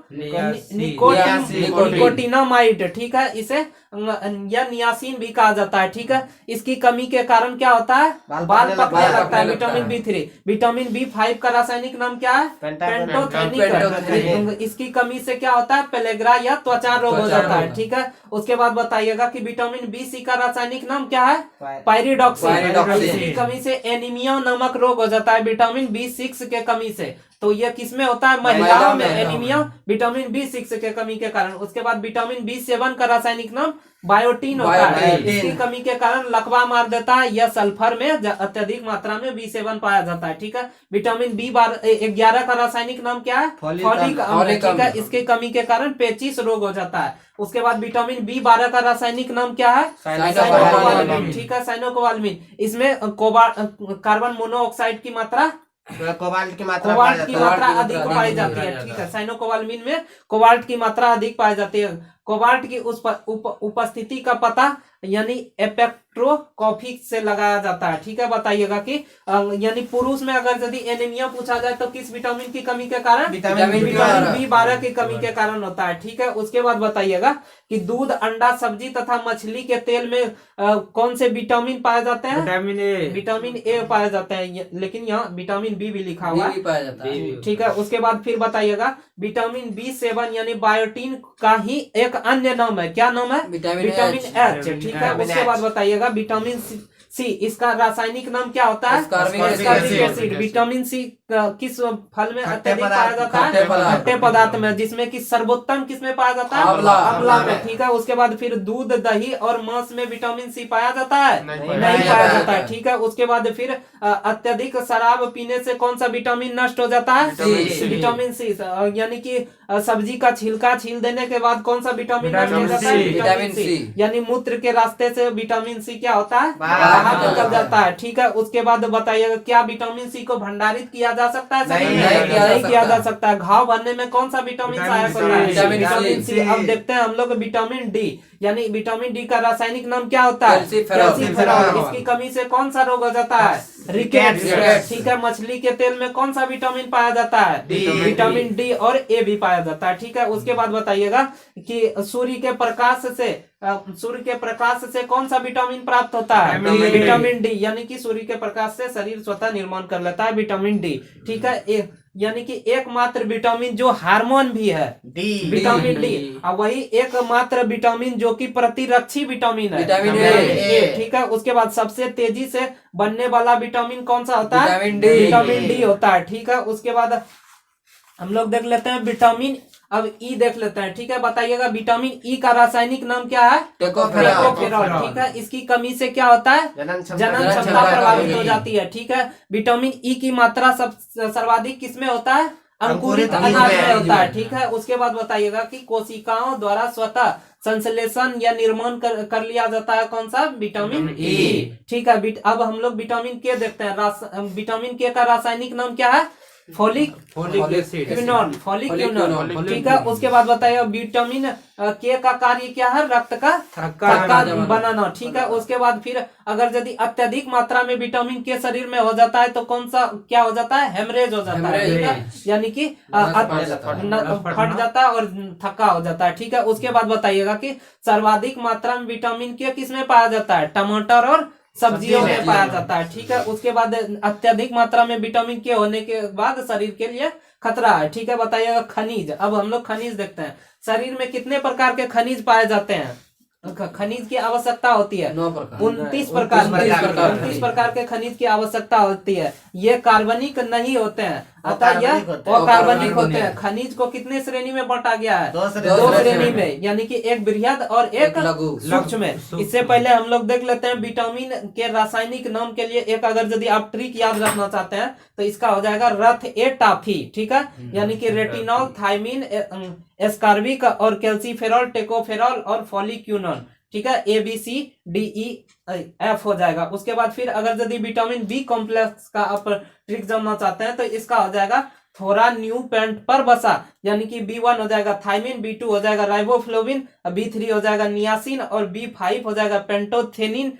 निकोटिनामाइड। ठीक है, इसे या नियासिन भी कहा जाता है। ठीक है, इसकी कमी के कारण क्या होता है? बाल पकने लगता है। Vitamin B3। विटामिन B5 का रासायनिक नाम क्या है? पेंटोथेनिक। इसकी कमी से क्या होता है? पेलेग्रा या त्वचा रोग हो जाता है। ठीक है, उसके बाद बताइएगा कि विटामिन B6 का रासायनिक नाम क्या है? पायरिडॉक्सिन। इसकी कमी से एनीमिया नामक रोग हो जाता है विटामिन B6 के कमी से। तो यह किसमें होता है? महिलाओं में एनीमिया विटामिन B6 के कमी के कारण। उसके बाद विटामिन B7 का रासायनिक नाम बायोटीन होता है। इसकी कमी के कारण लकवा मार देता है। यह सल्फर में अत्यधिक मात्रा में B7 पाया जाता है। ठीक है, विटामिन B11 का रासायनिक नाम क्या है? फॉलिक अम्ल। ठीक है, इसकी कमी के कारण पेचिश रोग हो जाता है। उसके बाद विटामिन B12 का रासायनिक नाम क्या है? साइनोकोबालामिन। ठीक है, साइनोकोबालामिन। इसमें कार्बन मोनोऑक्साइड की मात्रा कोबाल्ट की मात्रा अधिक पाई जाती है। ठीक है, साइनोकोबालामिन में कोबाल्ट की मात्रा अधिक पाई जाती है। कोबाल्ट की उपस्थिति का पता यानी स्पेक्ट्रोस्कोपी से लगाया जाता है। ठीक है, बताइएगा कि यानी पुरुष में अगर यदि एनीमिया पूछा जाए तो किस विटामिन की कमी के कारण? विटामिन B12 की कमी के कारण होता है। ठीक है, उसके बाद बताइएगा कि दूध, अंडा, सब्जी तथा मछली के तेल में कौन से विटामिन पाए जाते हैं? विटामिन ए पाए जाते हैं, लेकिन यहाँ विटामिन बी भी लिखा हुआ है। ठीक है, उसके बाद फिर बताइएगा विटामिन B7 यानी बायोटीन का ही एक अन्य नाम है। क्या नाम है? Vitamin H। ठीक है, उसके बाद बताइएगा विटामिन सी, इसका रासायनिक नाम क्या होता है? Ascorbic acid. विटामिन सी किस फल में अत्यधिक पाया जाता है? खट्टे पदार्थ में, जिसमें कि सर्वोत्तम किसमें पाया जाता है? आंवला में। ठीक है, उसके बाद फिर दूध, दही और मांस में विटामिन सी पाया जाता है? नहीं पाया जाता है। ठीक है, उसके बाद फिर अत्यधिक शराब पीने से कौन सा विटामिन नष्ट हो जाता है? Vitamin C. यानी कि सब्जी का छिलका छील देने के बाद कौन सा विटामिन नष्ट हो जाता है? Vitamin C. यानी मूत्र के रास्ते से विटामिन सी क्या होता है? बाहर निकल जाता है। ठीक है, उसके बाद बताइएगा क्या विटामिन सी को भंडारित किया जा सकता है? नहीं किया जा सकता है। घाव भरने में कौन सा विटामिन सहायक होता है? Vitamin C. अब देखते हैं हम लोग विटामिन डी, यानी विटामिन डी का रासायनिक नाम क्या होता है? कैल्सीफेरॉल। इसकी कमी से कौन सा रोग हो जाता है? रिकेट्स। ठीक है, मछली के तेल में कौन सा विटामिन पाया जाता है? विटामिन डी और ए भी पाया जाता है। ठीक है, उसके बाद बताइएगा कि सूर्य के प्रकाश से कौन सा विटामिन प्राप्त होता है? Vitamin D. यानी कि सूर्य के प्रकाश से शरीर स्वतः निर्माण कर लेता है विटामिन डी। ठीक है, यानी कि एकमात्र विटामिन जो हार्मोन भी है विटामिन डी, और वही एकमात्र विटामिन जो कि प्रतिरक्षी विटामिन है विटामिन ए। ठीक है, उसके बाद सबसे तेजी से बनने वाला विटामिन कौन सा होता है? विटामिन डी होता है। ठीक है, उसके बाद हम लोग देख लेते हैं विटामिन, अब ई देख लेते हैं। ठीक है, बताइएगा विटामिन ई का रासायनिक नाम क्या है? टोकोफेरॉल। ठीक है, इसकी कमी से क्या होता है? जनन क्षमता प्रभावित हो जाती है। ठीक है, विटामिन ई की मात्रा सर्वाधिक किसमें होता है? अंकुरित अनाज में होता है। ठीक है, उसके बाद बताइएगा कि कोशिकाओं द्वारा स्वतः संश्लेषण या निर्माण कर लिया जाता है कौन सा? Vitamin E. ठीक है, अब हम लोग विटामिन के देखते हैं। विटामिन के का रासायनिक नाम क्या है? Folic acid. ठीक है, उसके बाद बताइए विटामिन के का कार्य क्या है? रक्त का थक्का बनाना। ठीक है, उसके बाद फिर अगर यदि अत्यधिक मात्रा में विटामिन के शरीर में हो जाता है तो कौन सा क्या हो जाता है? हेमरेज हो जाता है। ठीक है, यानी कि फट जाता है और थक्का हो जाता है। ठीक है, उसके बाद बताइएगा कि सर्वाधिक मात्रा में विटामिन के किसमें पाया जाता है? टमाटर और सब्जियों में पाया जाता है। ठीक है, उसके बाद अत्यधिक मात्रा में विटामिन के होने के बाद शरीर के लिए खतरा है। ठीक है, बताइएगा खनिज। अब हम लोग खनिज देखते हैं, शरीर में कितने प्रकार के खनिज पाए जाते हैं, खनिज की आवश्यकता होती है 29 प्रकार के खनिज की आवश्यकता होती है। ये कार्बनिक नहीं होते हैं, अतः यह अकार्बनिक होते हैं। खनिज को कितने श्रेणी में बांटा गया है, दो श्रेणी में, यानी कि एक बृहद और एक सूक्ष्म में। इससे पहले हम लोग देख लेते हैं विटामिन के रासायनिक नाम के लिए एक, अगर यदि आप ट्रिक याद रखना चाहते हैं तो इसका हो जाएगा रथ ए टाफी। ठीक है, यानी कि रेटिनॉल, थायमिन, एस्कार्बिक और कैल्सीफेरॉल, टेकोफेरॉल और फॉलिक्यूनॉन। ठीक है, A B C D E F हो जाएगा। उसके बाद फिर अगर यदि विटामिन बी कॉम्प्लेक्स का आप ट्रिक जानना चाहते हैं तो इसका हो जाएगा थोड़ा न्यू पेंट पर बसा, यानी कि B1 हो जाएगा थायमिन, B2 हो जाएगा राइबोफ्लोविन, B3 हो जाएगा नियासिन और B5 हो जाएगा पेंटोथेनिन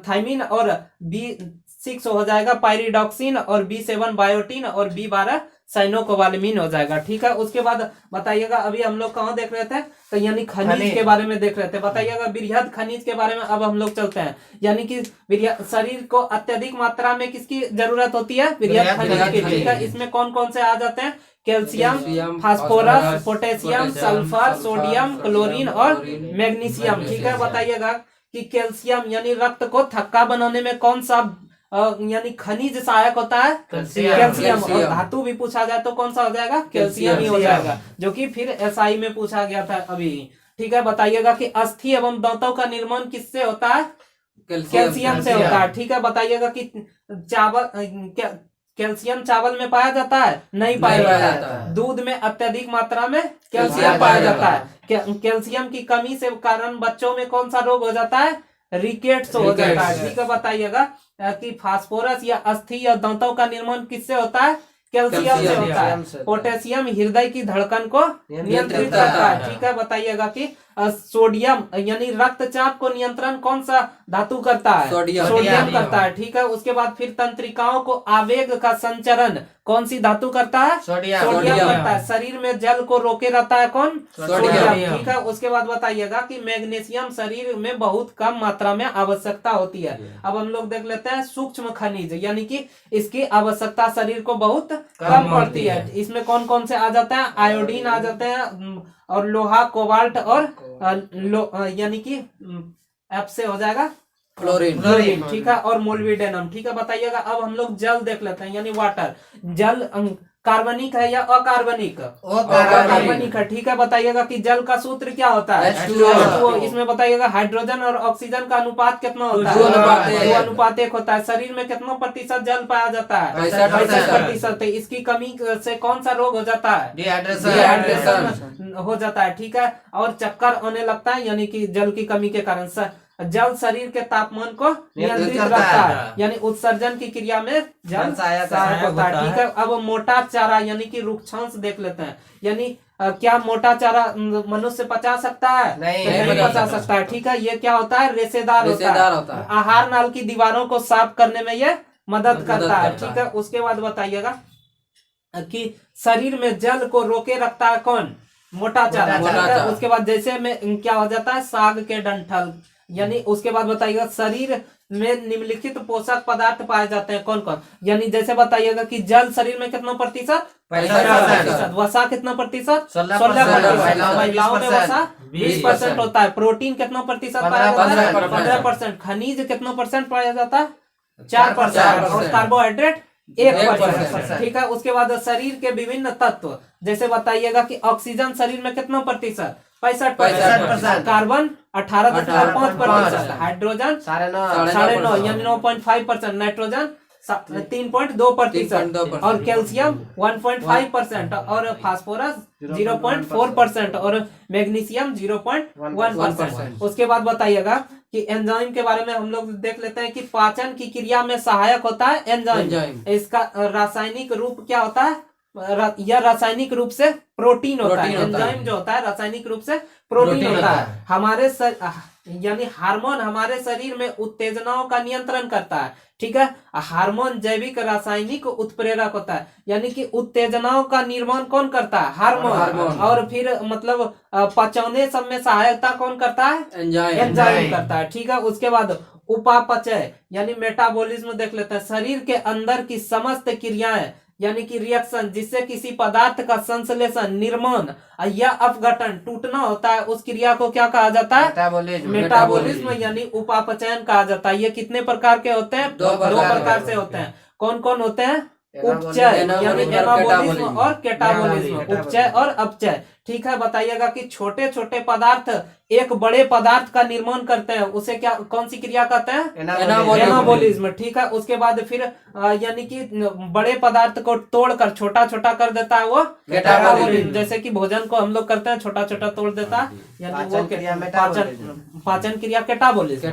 थायमिन और B6 हो जाएगा पायरिडॉक्सिन और B7 बायोटिन और B12 साइनोकोबालामिन हो जाएगा। ठीक है, उसके बाद बताइएगा अभी हम लोग कहाँ देख रहे थे, तो यानी खनिज के बारे में देख रहे थे। बताइएगा बृहद खनिज के बारे में अब हम लोग चलते हैं, यानी कि शरीर को अत्यधिक मात्रा में किसकी जरूरत होती है, बृहद खनिज की। ठीक है, इसमें कौन कौन से आ जाते हैं, calcium, phosphorus, potassium, sulphur, sodium, chlorine और मैग्नीशियम। ठीक है, बताइएगा कि कैल्शियम यानी रक्त को थक्का बनाने में कौन सा यानी खनिज सहायक होता है, कैल्शियम। और धातु भी पूछा जाए तो कौन सा हो जाएगा, कैल्शियम ही हो जाएगा, जो कि फिर एसआई में पूछा गया था अभी। ठीक है, बताइएगा कि अस्थि एवं दांतों का निर्माण किससे होता है, कैल्शियम से होता है। ठीक है, बताइएगा कि चावल कैल्शियम चावल में पाया जाता है, नहीं पाया जाता है। दूध में अत्यधिक मात्रा में कैल्शियम पाया जाता है। कैल्शियम की कमी से कारण बच्चों में कौन सा रोग हो जाता है, रिकेट्स हो जाता है। ठीक है, बताइएगा कि फास्फोरस या अस्थि या दांतों का निर्माण किससे होता है, कैल्शियम से होता है। पोटेशियम हृदय की धड़कन को नियंत्रित करता है। ठीक है, बताइएगा कि सोडियम यानी रक्तचाप को नियंत्रण कौन सा धातु करता है, सोडियम करता है। ठीक है, उसके बाद फिर तंत्रिकाओं को आवेग का संचरण कौन सी धातु करता है, सोडियम करता है। शरीर में जल को रोके रहता है कौन, सोडियम। ठीक है, उसके बाद बताइएगा कि मैग्नीशियम शरीर में बहुत कम मात्रा में आवश्यकता होती है। अब हम लोग देख लेते हैं सूक्ष्म खनिज, यानी कि इसकी आवश्यकता शरीर को बहुत कम पड़ती है। इसमें कौन कौन से आ जाते हैं, आयोडीन आ जाते हैं और लोहा, कोबाल्ट और यानी कि एफ से हो जाएगा क्लोरीन। ठीक है, और मोलिब्डेनम। ठीक है, बताइएगा अब हम लोग जल देख लेते हैं, यानी वाटर। जल कार्बनिक है या अकार्बनिक, कार्बनिक है। ठीक है, बताइएगा कि जल का सूत्र क्या होता है, H2O। इसमें बताइएगा हाइड्रोजन और ऑक्सीजन का अनुपात कितना होता है, 2:1 होता है। शरीर में कितना प्रतिशत जल पाया जाता है, 65%। इसकी कमी से कौन सा रोग हो जाता है, डिहाइड्रेशन हो जाता है। ठीक है, और चक्कर आने लगता है, यानी कि जल की कमी के कारण। जल शरीर के तापमान को नियंत्रित रखता है, यानी उत्सर्जन की क्रिया में जल सहायक होता है। ठीक है, अब मोटा चारा यानी कि रुक्षांश देख लेते हैं, यानी क्या मोटा चारा मनुष्य पचा सकता है, नहीं पचा सकता है। ठीक है, ये क्या होता है, रेशेदार होता है। आहार नाल की दीवारों को साफ करने में ये मदद करता है। ठीक है, उसके बाद बताइएगा कि शरीर में जल को रोके रखता है कौन, मोटा चारा। उसके बाद जैसे में क्या हो जाता है, साग के डंठल, यानी उसके बाद बताइएगा शरीर में निम्नलिखित पोषक पदार्थ पाए जाते हैं कौन कौन, यानी जैसे बताइएगा कि जल शरीर में कितना प्रतिशत, 65%। वसा कितना प्रतिशत, 16%। महिलाओं में वसा 20% होता है। प्रोटीन कितना प्रतिशत पाया जाता है, 15%। खनिज कितना परसेंट पाया जाता है, 4%। और कार्बोहाइड्रेट 1%। ठीक है, उसके बाद शरीर के विभिन्न तत्व, जैसे बताइएगा कि ऑक्सीजन शरीर में कितना प्रतिशत, 65%। कार्बन 18.5%। हाइड्रोजन 9.5 यानी 9.5%। नाइट्रोजन 3.2% और कैल्शियम 1.5% और फास्फोरस 0.4% और मैग्नीशियम 0.1%। उसके बाद बताइएगा कि एंजाइम के बारे में हम लोग देख लेते हैं कि पाचन की क्रिया में सहायक होता है एंजाइम। इसका रासायनिक रूप क्या होता है, यह रासायनिक रूप से प्रोटीन होता है। एंजाइम जो होता है रासायनिक रूप से प्रोटीन होता है। हमारे यानी हार्मोन हमारे शरीर में उत्तेजनाओं का नियंत्रण करता है। ठीक है, हार्मोन जैविक रासायनिक उत्प्रेरक होता है, यानी कि उत्तेजनाओं का निर्माण कौन करता है, हार्मोन। और फिर मतलब पचौने सब में सहायता कौन करता है, एंजाइम करता है। ठीक है, उसके बाद उपापचय यानी मेटाबॉलिज्म देख लेते हैं, शरीर के अंदर की समस्त क्रियाएं यानी कि रिएक्शन जिससे किसी पदार्थ का संश्लेषण, निर्माण या अपघटन, टूटना होता है, उस क्रिया को क्या कहा जाता है? मेटाबॉलिज्म यानी उपापचयन कहा जाता है। ये कितने प्रकार के होते हैं? दो प्रकार से होते हैं। कौन कौन होते हैं? उपचय यानी एनाबॉलिज्म और कैटाबॉलिज्म, उपचय और अपचय। ठीक है, बताइएगा कि छोटे छोटे पदार्थ एक बड़े पदार्थ का निर्माण करते हैं, उसे क्या, कौन सी क्रिया कहते हैं? एनाबॉलिज्म। ठीक है, उसके बाद फिर यानी कि बड़े पदार्थ को तोड़कर छोटा छोटा कर देता है वो कैटाबॉलिज्म। जैसे कि भोजन को हम लोग करते हैं, छोटा छोटा तोड़ देता है, यानी वो पाचन क्रिया कैटाबॉलिज्म।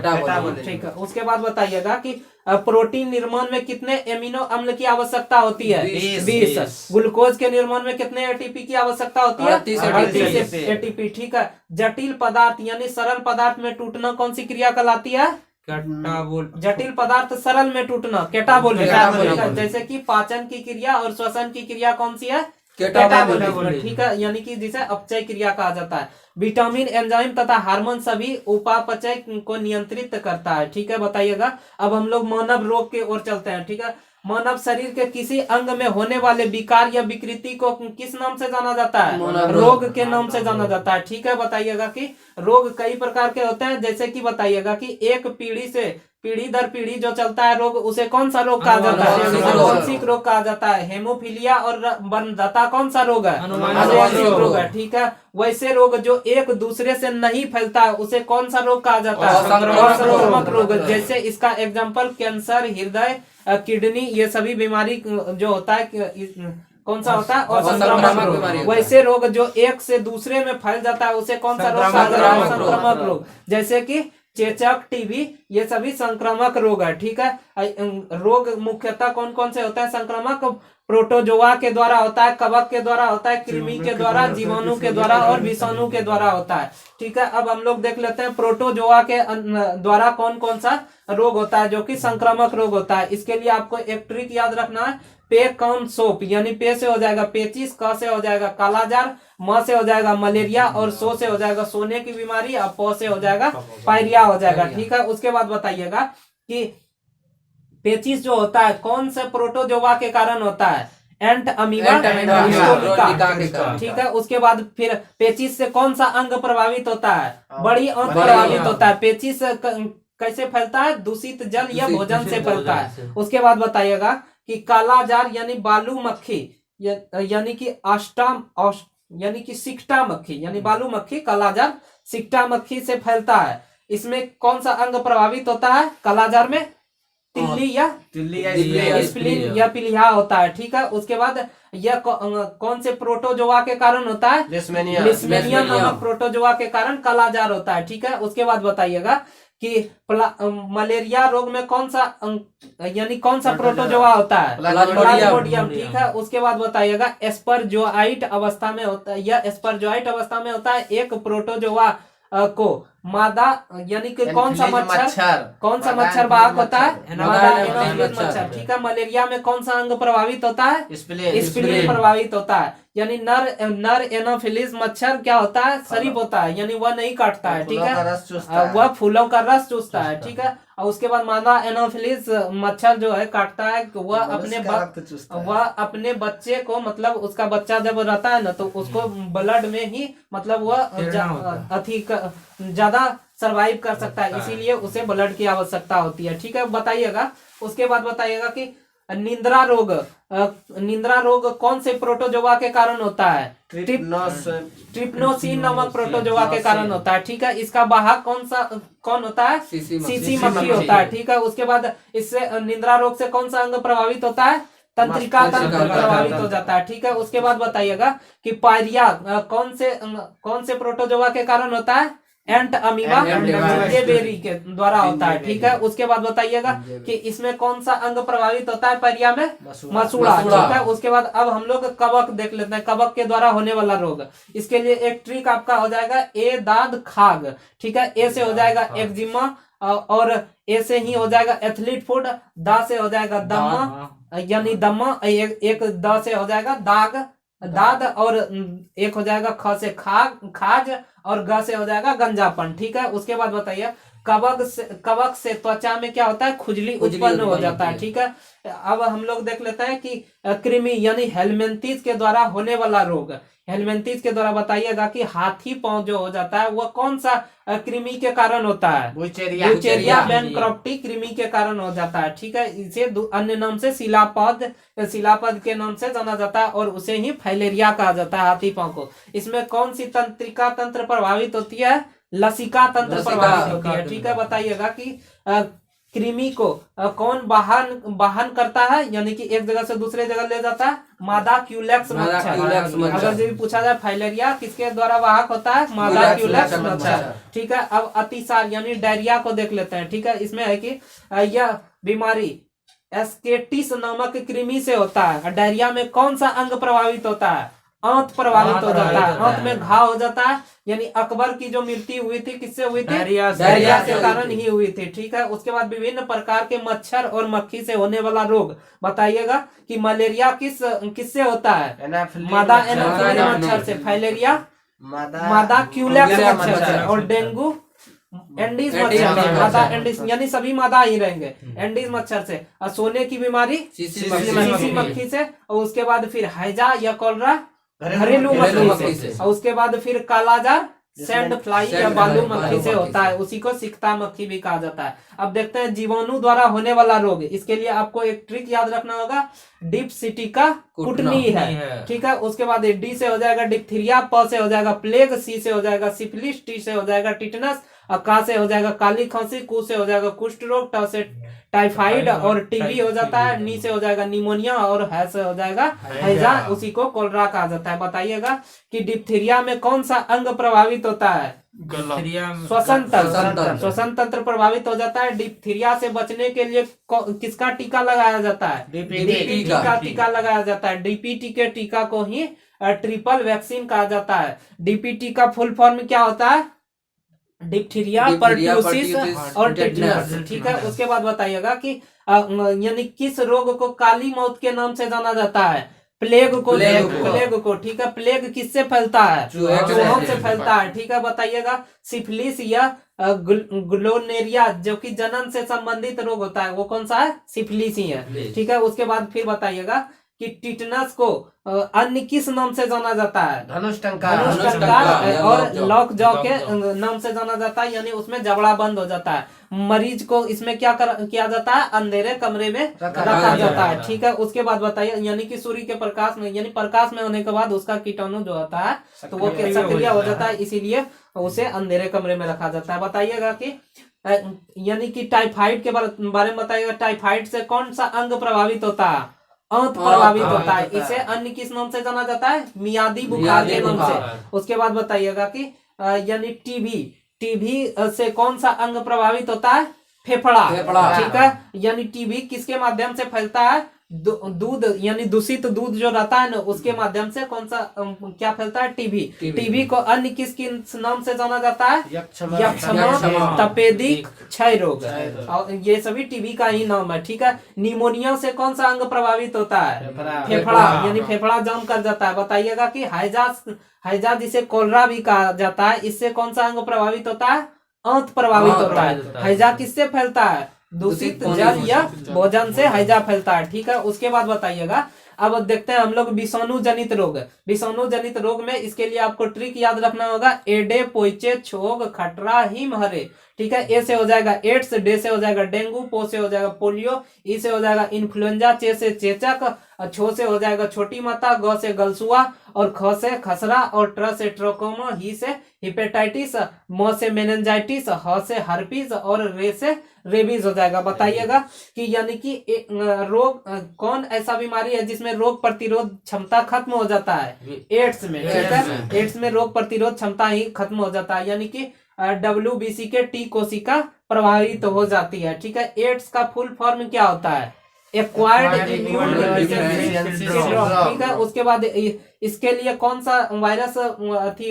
ठीक है, उसके बाद बताइएगा कि प्रोटीन निर्माण में कितने एमिनो अम्ल की आवश्यकता होती है? 20। ग्लूकोज के निर्माण में कितने एटीपी की आवश्यकता होती है? 38 एटीपी। ठीक है, जटिल पदार्थ यानी सरल पदार्थ में टूटना कौन सी क्रिया कहलाती है? जटिल पदार्थ सरल में टूटना कैटाबॉलिज्म। जैसे कि पाचन की क्रिया और श्वसन की क्रिया कौन सी है? कैटाबॉलिज्म। ठीक है, यानी कि जिसे अपचय क्रिया कहा जाता है। विटामिन, एंजाइम तथा हार्मोन सभी उपापचय को नियंत्रित करता है। ठीक है, बताइएगा। अब हम लोग मानव रोग की ओर चलते हैं। ठीक है, मानव शरीर के किसी अंग में होने वाले विकार या विकृति को किस नाम से जाना जाता है? रोग के नाम से जाना जाता है। ठीक है, बताइएगा कि रोग कई प्रकार के होते हैं। जैसे कि बताइएगा कि एक पीढ़ी से पीढ़ी दर पीढ़ी जो चलता है रोग, उसे कौन सा रोग कहा जाता है? आनुवंशिक रोग कहा जाता है। हेमोफीलिया और वर्णदता कौन सा रोग है? आनुवंशिक रोग है। ठीक है, वैसे रोग जो एक दूसरे से नहीं फैलता है उसे कौन सा रोग कहा जाता है? असंक्रामक रोग। जैसे इसका एग्जाम्पल कैंसर, हृदय, किडनी, ये सभी बीमारी जो होता है कौन सा होता है? और संक्रामक रोग। वैसे रोग जो एक से दूसरे में फैल जाता है उसे कौन सा रोग कहा जाता है? संक्रामक रोग। जैसे कि चेचक, टीबी, ये सभी संक्रामक रोग है। ठीक है, रोग मुख्यतः कौन कौन से होते हैं संक्रामक? प्रोटोजोआ के द्वारा होता है, कवक के द्वारा होता है, कृमि के द्वारा, जीवाणु के द्वारा और विषाणु के द्वारा होता है। ठीक है, अब हम लोग देख लेते हैं प्रोटोजोआ के द्वारा कौन कौन सा रोग होता है जो कि संक्रामक रोग होता है। इसके लिए आपको एक ट्रिक याद रखना है। पे कम सोप यानी पे से हो जाएगा पेचिस, क से हो जाएगा कालाजार, म से हो जाएगा मलेरिया और सो से हो जाएगा सोने की बीमारी और प से हो जाएगा पायरिया हो जाएगा। ठीक है, उसके बाद बताइएगा कि पेचिस जो होता है कौन से प्रोटोजोआ के कारण होता है? एंट अमीबा हिस्टोलिका। ठीक है, उसके बाद फिर पेचिस से कौन सा अंग प्रभावित होता है? बड़ी अंग प्रभावित होता है। पेचिस कैसे फैलता है? दूषित जल या भोजन से फैलता है। उसके बाद बताइएगा कि कालाजार यानी बालू मक्खी यानी कि यानी कि सिकटा मक्खी यानी बालू मक्खी, कालाजार सिकटा मक्खी से फैलता है। इसमें कौन सा अंग प्रभावित होता है? कालाजार में तिल्ली या स्प्लीन या पिलिया होता है। ठीक है, उसके बाद यह कौन से प्रोटोजोआ के कारण होता है? लिस्मेनिया नामक प्रोटोजोआ के कारण कालाजार होता है। ठीक है, उसके बाद बताइएगा कि मलेरिया रोग में कौन सा यानी कौन सा प्रोटोजोआ होता है? प्लाज्मोडियम। ठीक है, उसके बाद बताइएगा एस्परजोआइट अवस्था में होता है, यह एस्परजोआइट अवस्था में होता है एक प्रोटोजोआ को मादा यानी कि कौन सा मच्छर वाहक होता है? मादा एनोफिलिस मच्छर। ठीक है, मलेरिया में कौन सा अंग प्रभावित होता है? स्प्लीन प्रभावित होता है। यानी नर एनोफिलिस मच्छर क्या होता है? शरीफ होता है, यानी वह नहीं काटता है। ठीक है, वह फूलों का रस चूसता है। ठीक है, और उसके बाद मादा एनोफिलिस मच्छर जो है काटता है, वह अपने बच्चे को, मतलब उसका बच्चा जब रहता है ना तो उसको ब्लड में ही मतलब वह ज्यादा सरवाइव कर सकता है, इसीलिए उसे ब्लड की आवश्यकता होती है। ठीक है, बताइएगा। उसके बाद बताइएगा कि निंद्रा रोग कौन से प्रोटोजोआ के कारण होता है? ट्रिप्नोसिन नामक प्रोटोजोआ के कारण होता है। ठीक है, इसका वाहक कौन होता है? सीसी मक्खी होता है। ठीक है, उसके बाद इससे निंद्रा रोग से कौन सा अंग प्रभावित होता है? तंत्रिका तंत्र प्रभावित हो जाता है। ठीक है, उसके बाद बताइएगा कि पायरिया कौन से प्रोटोजोआ के कारण होता है? एंट अमीबा बेरी के द्वारा होता है। ठीक है, उसके बाद बताइएगा कि इसमें कौन सा अंग प्रभावित होता है? पायरिया में मसूड़ा। ठीक है, उसके बाद अब हम लोग कवक देख लेते हैं, कवक के द्वारा होने वाला रोग। इसके लिए एक ट्रिक आपका हो जाएगा ए दाद खाग। ठीक है, ए से हो जाएगा एक्जिमा और ए से ही हो जाएगा एथलीट फुट, दा से हो जाएगा दम्मा यानी दम्मा, एक द से हो जाएगा दाद और एक हो जाएगा ख से खाज और ग से हो जाएगा गंजापन। ठीक है, उसके बाद बताइए कवक से त्वचा में क्या होता है, खुजली उत्पन्न हो जाता है। ठीक है, अब हम लोग देख लेते हैं कि कृमि यानी हेलमिंथेस के द्वारा होने वाला रोग। हेलमिंथेस के द्वारा बताइएगा कि हाथी पांव जो हो जाता है वह कौन सा कृमि के कारण होता है, ब्यूचेरिया बैनक्रॉफ्टी कृमि के कारण हो जाता है। ठीक है, इसे अन्य नाम से शिलापद के नाम से जाना जाता है और उसे ही फाइलेरिया कहा जाता है, हाथी पांव को। इसमें कौन सी तंत्रिका तंत्र प्रभावित होती है, लसिका तंत्र प्रभावित होती है। ठीक है, बताइएगा कि कृमि को कौन वाहन करता है, यानी कि एक जगह से दूसरे जगह ले जाता है, मादा क्यूलेक्स मच्छर। अगर जो पूछा जाए फाइलेरिया किसके द्वारा वाहक होता है, मादा क्यूलेक्स मच्छर। ठीक है, अब अतिसार यानी डायरिया को देख लेते हैं। ठीक है, इसमें है कि यह बीमारी एस्केटिस नामक कृमि से होता है। डायरिया में कौन सा अंग प्रभावित होता है, आंत प्रभावित हो जाता है, आंत में घाव हो जाता है। यानी अकबर की जो मृत्यु हुई थी किससे हुई थी, डायरिया के कारण ही हुई थी। ठीक है, उसके बाद विभिन्न प्रकार के मच्छर और मक्खी से होने वाला रोग बताइएगा कि मलेरिया किससे होता है, मादा एनोफिलीज मच्छर से, फाइलेरिया मादा क्यूलेक्स मच्छर से, और डेंगू एंडीज मच्छर, मादा एंडीज यानी सभी मादा ही रहेंगे, एंडीज मच्छर से। और सोने की बीमारी सीसी मक्खी से, और उसके बाद फिर हैजा या कॉलरा घरेलू मक्खी से, और उसके बाद फिर कालाजार सैंड फ्लाई या बालू मक्खी से होता है, उसी को सिकता मक्खी भी कहा जाता है। अब देखते हैं जीवाणु द्वारा होने वाला रोग। इसके लिए आपको एक ट्रिक याद रखना होगा, डिप्सिटिका कुटनी है। ठीक है, उसके बाद डी से हो जाएगा डिप्थीरिया, प से हो जाएगा प्लेग, सी से हो जाएगा सिफिलिस, टी से हो जाएगा टिटनस, और का से हो जाएगा काली खांसी, कु से हो जाएगा कुष्ठ रोग, ट से टाइफाइड और टीबी हो जाता है, नी से हो जाएगा निमोनिया, और है से हो जाएगा हैजा, उसी को कोलरा कहा जाता है। बताइएगा कि डिप्थीरिया में कौन सा अंग प्रभावित होता है, श्वसन तंत्र प्रभावित हो जाता है। डिप्थीरिया से बचने के लिए किसका टीका लगाया जाता है, डीपीटी का टीका लगाया जाता है। डीपीटी के टीका को ही ट्रिपल वैक्सीन कहा जाता है। डीपीटी का फुल फॉर्म क्या होता है, डिप्थीरिया, पर्ट्यूसिस और टेटनस। ठीक है, उसके बाद बताइएगा कि यानी किस रोग को काली मौत के नाम से जाना जाता है, प्लेग को। ठीक है, प्लेग किससे फैलता है, चूहों से फैलता है। ठीक है, बताइएगा सिफिलिस या ग्लोनेरिया जो कि जनन से संबंधित रोग होता है, वो कौन सा है, सिफिलिस ही है। ठीक है, उसके बाद फिर बताइएगा कि टिटनस को अन्य किस नाम से जाना जाता है, धनुष टंकार और लॉक जॉ के नाम से जाना जाता है, यानी उसमें जबड़ा बंद हो जाता है। मरीज को इसमें क्या किया जाता है, अंधेरे कमरे में रखा जाता है। ठीक है, उसके बाद बताइए, यानी कि सूर्य के प्रकाश में, यानी प्रकाश में होने के बाद उसका कीटाणु जो होता है तो वो सक्रिय हो जाता है, इसीलिए उसे अंधेरे कमरे में रखा जाता है। बताइएगा कि यानी कि टाइफाइड के बारे में बताइएगा, टाइफाइड से कौन सा अंग प्रभावित होता है, आंत प्रभावित होता है। इसे अन्य किस नाम से जाना जाता है, मियादी बुखार के नाम से। उसके बाद बताइएगा कि यानी टीबी से कौन सा अंग प्रभावित होता है, फेफड़ा। ठीक है, यानी टीबी किसके माध्यम से फैलता है, दूध यानी दूषित दूध जो रहता है ना उसके माध्यम से कौन सा क्या फैलता है, टीबी को अन्य किस नाम से जाना जाता है, यक्षमा, तपेदिक, क्षय रोग, और ये सभी टीबी का ही नाम है। ठीक है, निमोनिया से कौन सा अंग प्रभावित होता है, फेफड़ा, यानी फेफड़ा जाम कर जाता है। बताइएगा कि हैजा जिसे कोलरा भी कहा जाता है, इससे कौन सा अंग प्रभावित होता है, आंत प्रभावित होता है। हैजा किससे फैलता है, दूषित जल या भोजन से हैजा फैलता है। ठीक है, उसके बाद बताइएगा, अब देखते हैं हम लोग विषाणु जनित रोग में इसके लिए आपको ट्रिक याद रखना होगा, एडे पोइचे छोग खटरा हिम हरे। ठीक है, ए से हो जाएगा एड्स, डे से हो जाएगा डेंगू, पो से हो जाएगा पोलियो, ई से हो जाएगा इन्फ्लुएंजा, चे से चेचक, छो से हो जाएगा छोटी माता, ग से गलसुआ, और ख से खसरा, और ट्र से ट्रोकोमा, ही से हिपेटाइटिस, म से मेनिंजाइटिस, ह से हर्पीज, और रे से रेबीज हो जाएगा। बताइएगा कि यानी कि रोग कौन ऐसा बीमारी है जिसमें रोग प्रतिरोध क्षमता खत्म हो जाता है, एड्स में। ठीक है, एड्स में रोग प्रतिरोध क्षमता ही खत्म हो जाता है, यानी कि WBC के टी कोशिका प्रभावित हो जाती है। ठीक है, एड्स का फुल फॉर्म क्या होता है, एक्वायर्ड इम्यून डेफिशिएंसी सिंड्रोम। ठीक है, उसके बाद इसके लिए कौन सा वायरस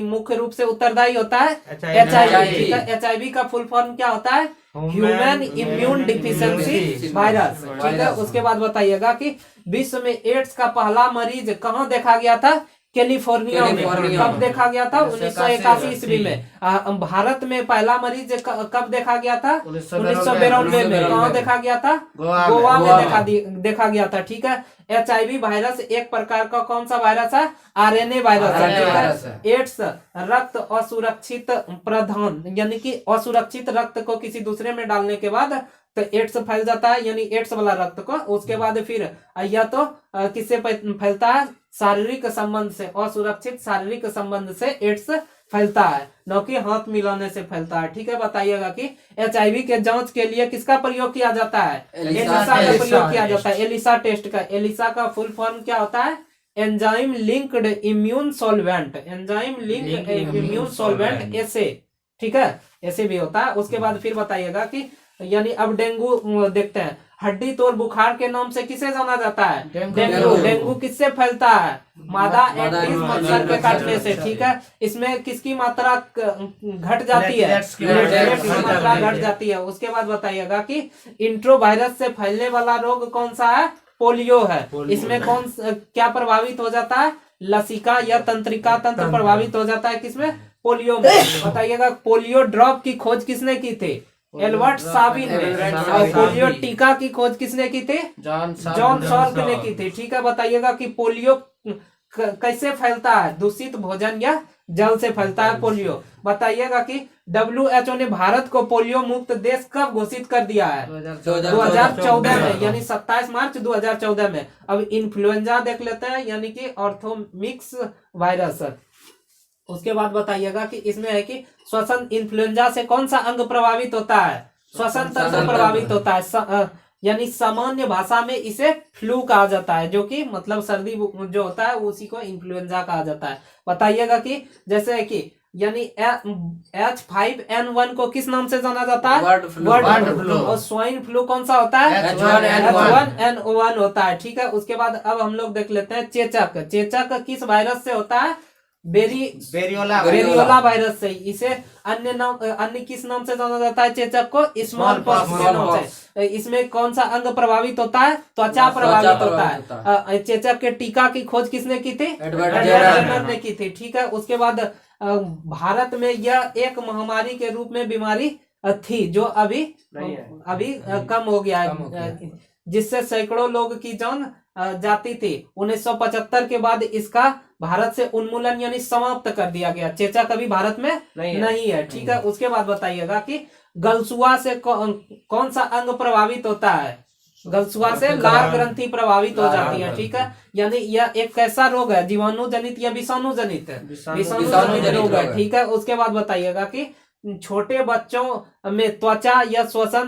मुख्य रूप से उत्तरदायी होता है, HIV। ठीक है, HIV का फुल फॉर्म क्या होता है, ह्यूमन इम्यून डिफिशियंसी वायरस। ठीक है, उसके बाद बताइएगा कि विश्व में एड्स का पहला मरीज कहाँ देखा गया था, कैलिफोर्निया में कब देखा गया था? 1981 ईस्वी में। भारत में पहला मरीज कब देखा गया था? 1992 में। कहाँ देखा गया था? गोवा में देखा गया था। ठीक है। HIV वायरस एक प्रकार का कौन सा वायरस है? RNA वायरस है। एड्स रक्त असुरक्षित प्रदान, यानी कि असुरक्षित रक्त को किसी दूसरे में डालने के बाद तो एड्स फैल जाता है, यानी एड्स वाला रक्त को। उसके बाद फिर यह तो किससे फैलता है? शारीरिक संबंध से, असुरक्षित शारीरिक संबंध से एड्स फैलता है, न कि हाथ मिलाने से फैलता है। ठीक है। बताइएगा कि HIV के जांच के लिए किसका प्रयोग किया जाता है? एलिसा का प्रयोग किया जाता है। एलिसा टेस्ट का। एलिसा का फुल फॉर्म क्या होता है? Enzyme linked immune solvent. Enzyme linked immune solvent, ऐसे। ठीक है, ऐसे भी होता है। उसके बाद फिर बताइएगा कि यानी अब डेंगू देखते हैं। हड्डी तोड़ बुखार के नाम से किसे जाना जाता है? डेंगू। डेंगू किससे फैलता है? मादा एडिस मच्छर के काटने से। ठीक है। इसमें किसकी मात्रा घट जाती है? प्लेटलेट्स की मात्रा घट जाती है। उसके बाद बताइएगा कि इंट्रो वायरस से फैलने वाला रोग कौन सा है? पोलियो है। इसमें क्या प्रभावित हो जाता है? लसिका या तंत्रिका तंत्र प्रभावित हो जाता है। किसमें? पोलियो में। बताइएगा पोलियो ड्रॉप की खोज किसने की थी? एल्बर्ट साबिन ने। और पोलियो टीका की खोज किसने की थी? जॉन सॉल्क ने की थी। ठीक है। बताइएगा कि पोलियो कैसे फैलता है? दूषित भोजन या जल से फैलता है पोलियो। बताइएगा कि WHO ने भारत को पोलियो मुक्त देश कब घोषित कर दिया है? 2014 में, यानी 27 मार्च 2014 में। अब इन्फ्लुएंजा देख लेते हैं, यानी कि ऑर्थोमिक्स वायरस। उसके बाद बताइएगा कि इसमें है कि श्वसन, इन्फ्लुएंजा से कौन सा अंग प्रभावित होता है? श्वसन तंत्र प्रभावित होता है। यानी सामान्य भाषा में इसे फ्लू कहा जाता है, जो कि मतलब सर्दी जो होता है उसी को इन्फ्लुएंजा कहा जाता है। बताइएगा कि जैसे है कि यानी H5N1 को किस नाम से जाना जाता है? Bird flu. और स्वाइन फ्लू कौन सा होता है? H1N1 होता है। ठीक है। उसके बाद अब हम लोग देख लेते हैं चेचक। चेचक किस वायरस से होता है? बेरियोला वायरस से। इसे अन्य किस नाम से जाना जाता है? चेचक को स्मॉल पॉक्स के नाम से। इसमें कौन सा अंग प्रभावित होता है? त्वचा प्रभावित होता है। चेचक के टीका की खोज किसने की थी? एडवर्ड जेनर ने की थी। ठीक है। उसके बाद भारत में यह एक महामारी के रूप में बीमारी थी, जो अभी कम हो गया है, जिससे सैकड़ों लोग की जान जाती थी। 1975 के बाद इसका भारत से उन्मूलन यानी समाप्त कर दिया गया। चेचक अभी भारत में नहीं है। ठीक है। उसके बाद बताइएगा कि गलसुआ से कौन सा अंग प्रभावित होता है? गलसुआ से लार ग्रंथि प्रभावित हो जाती है। ठीक है। यानी यह एक कैसा रोग है? जीवाणु जनित या विषाणु जनित? विषाणु जनित रोग है। ठीक है। उसके बाद बताइएगा कि छोटे बच्चों में त्वचा या श्वसन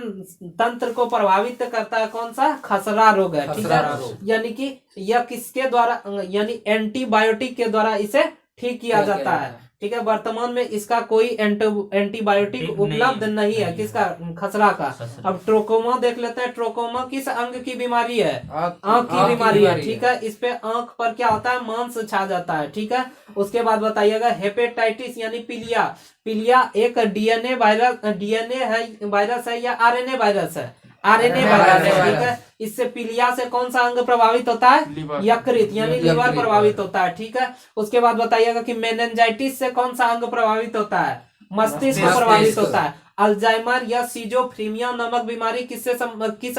तंत्र को प्रभावित करता है कौन सा? खसरा रोग है। ठीक है। यानी कि यह किसके द्वारा, यानी एंटीबायोटिक के द्वारा इसे ठीक किया जाता है। ठीक है। वर्तमान में इसका कोई एंटीबायोटिक उपलब्ध नहीं है। किसका? खसरा का। अब ट्रोकोमा देख लेते हैं। ट्रोकोमा किस अंग की बीमारी है? आंख की बीमारी है। ठीक है। इस पे आंख पर क्या होता है? मांस छा जाता है। ठीक है। उसके बाद बताइएगा हेपेटाइटिस यानी पीलिया। पीलिया एक डीएनए वायरस है या RNA वायरस है? RNA वायरस है। ठीक है। इससे पीलिया से कौन सा अंग प्रभावित होता है? यकृत यानी लीवर प्रभावित होता है। ठीक है। उसके बाद बताइएगा कि मेनिंजाइटिस से कौन सा अंग प्रभावित होता है? मस्तिष्क प्रभावित होता है। अल्जाइमर या सिजोफ्रीनिया नामक बीमारी किस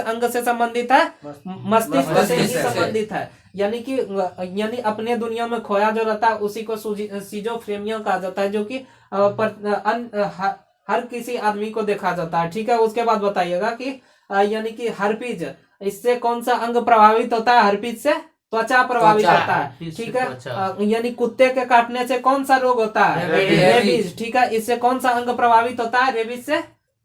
अंग से संबंधित है? मस्तिष्क से ही संबंधित है। यानी अपने दुनिया में खोया जो रहता है उसी को सिजोफ्रेनिया कहा जाता है, जो कि हर किसी आदमी को देखा जाता है। ठीक है। उसके बाद बताइएगा कि यानी कि हर्पीज, इससे कौन सा अंग प्रभावित होता है? हर्पीज से त्वचा प्रभावित होता है। ठीक है। यानी कुत्ते के काटने से कौन सा रोग होता है? रेबीज। ठीक है। इससे कौन सा अंग प्रभावित होता है? रेबीज से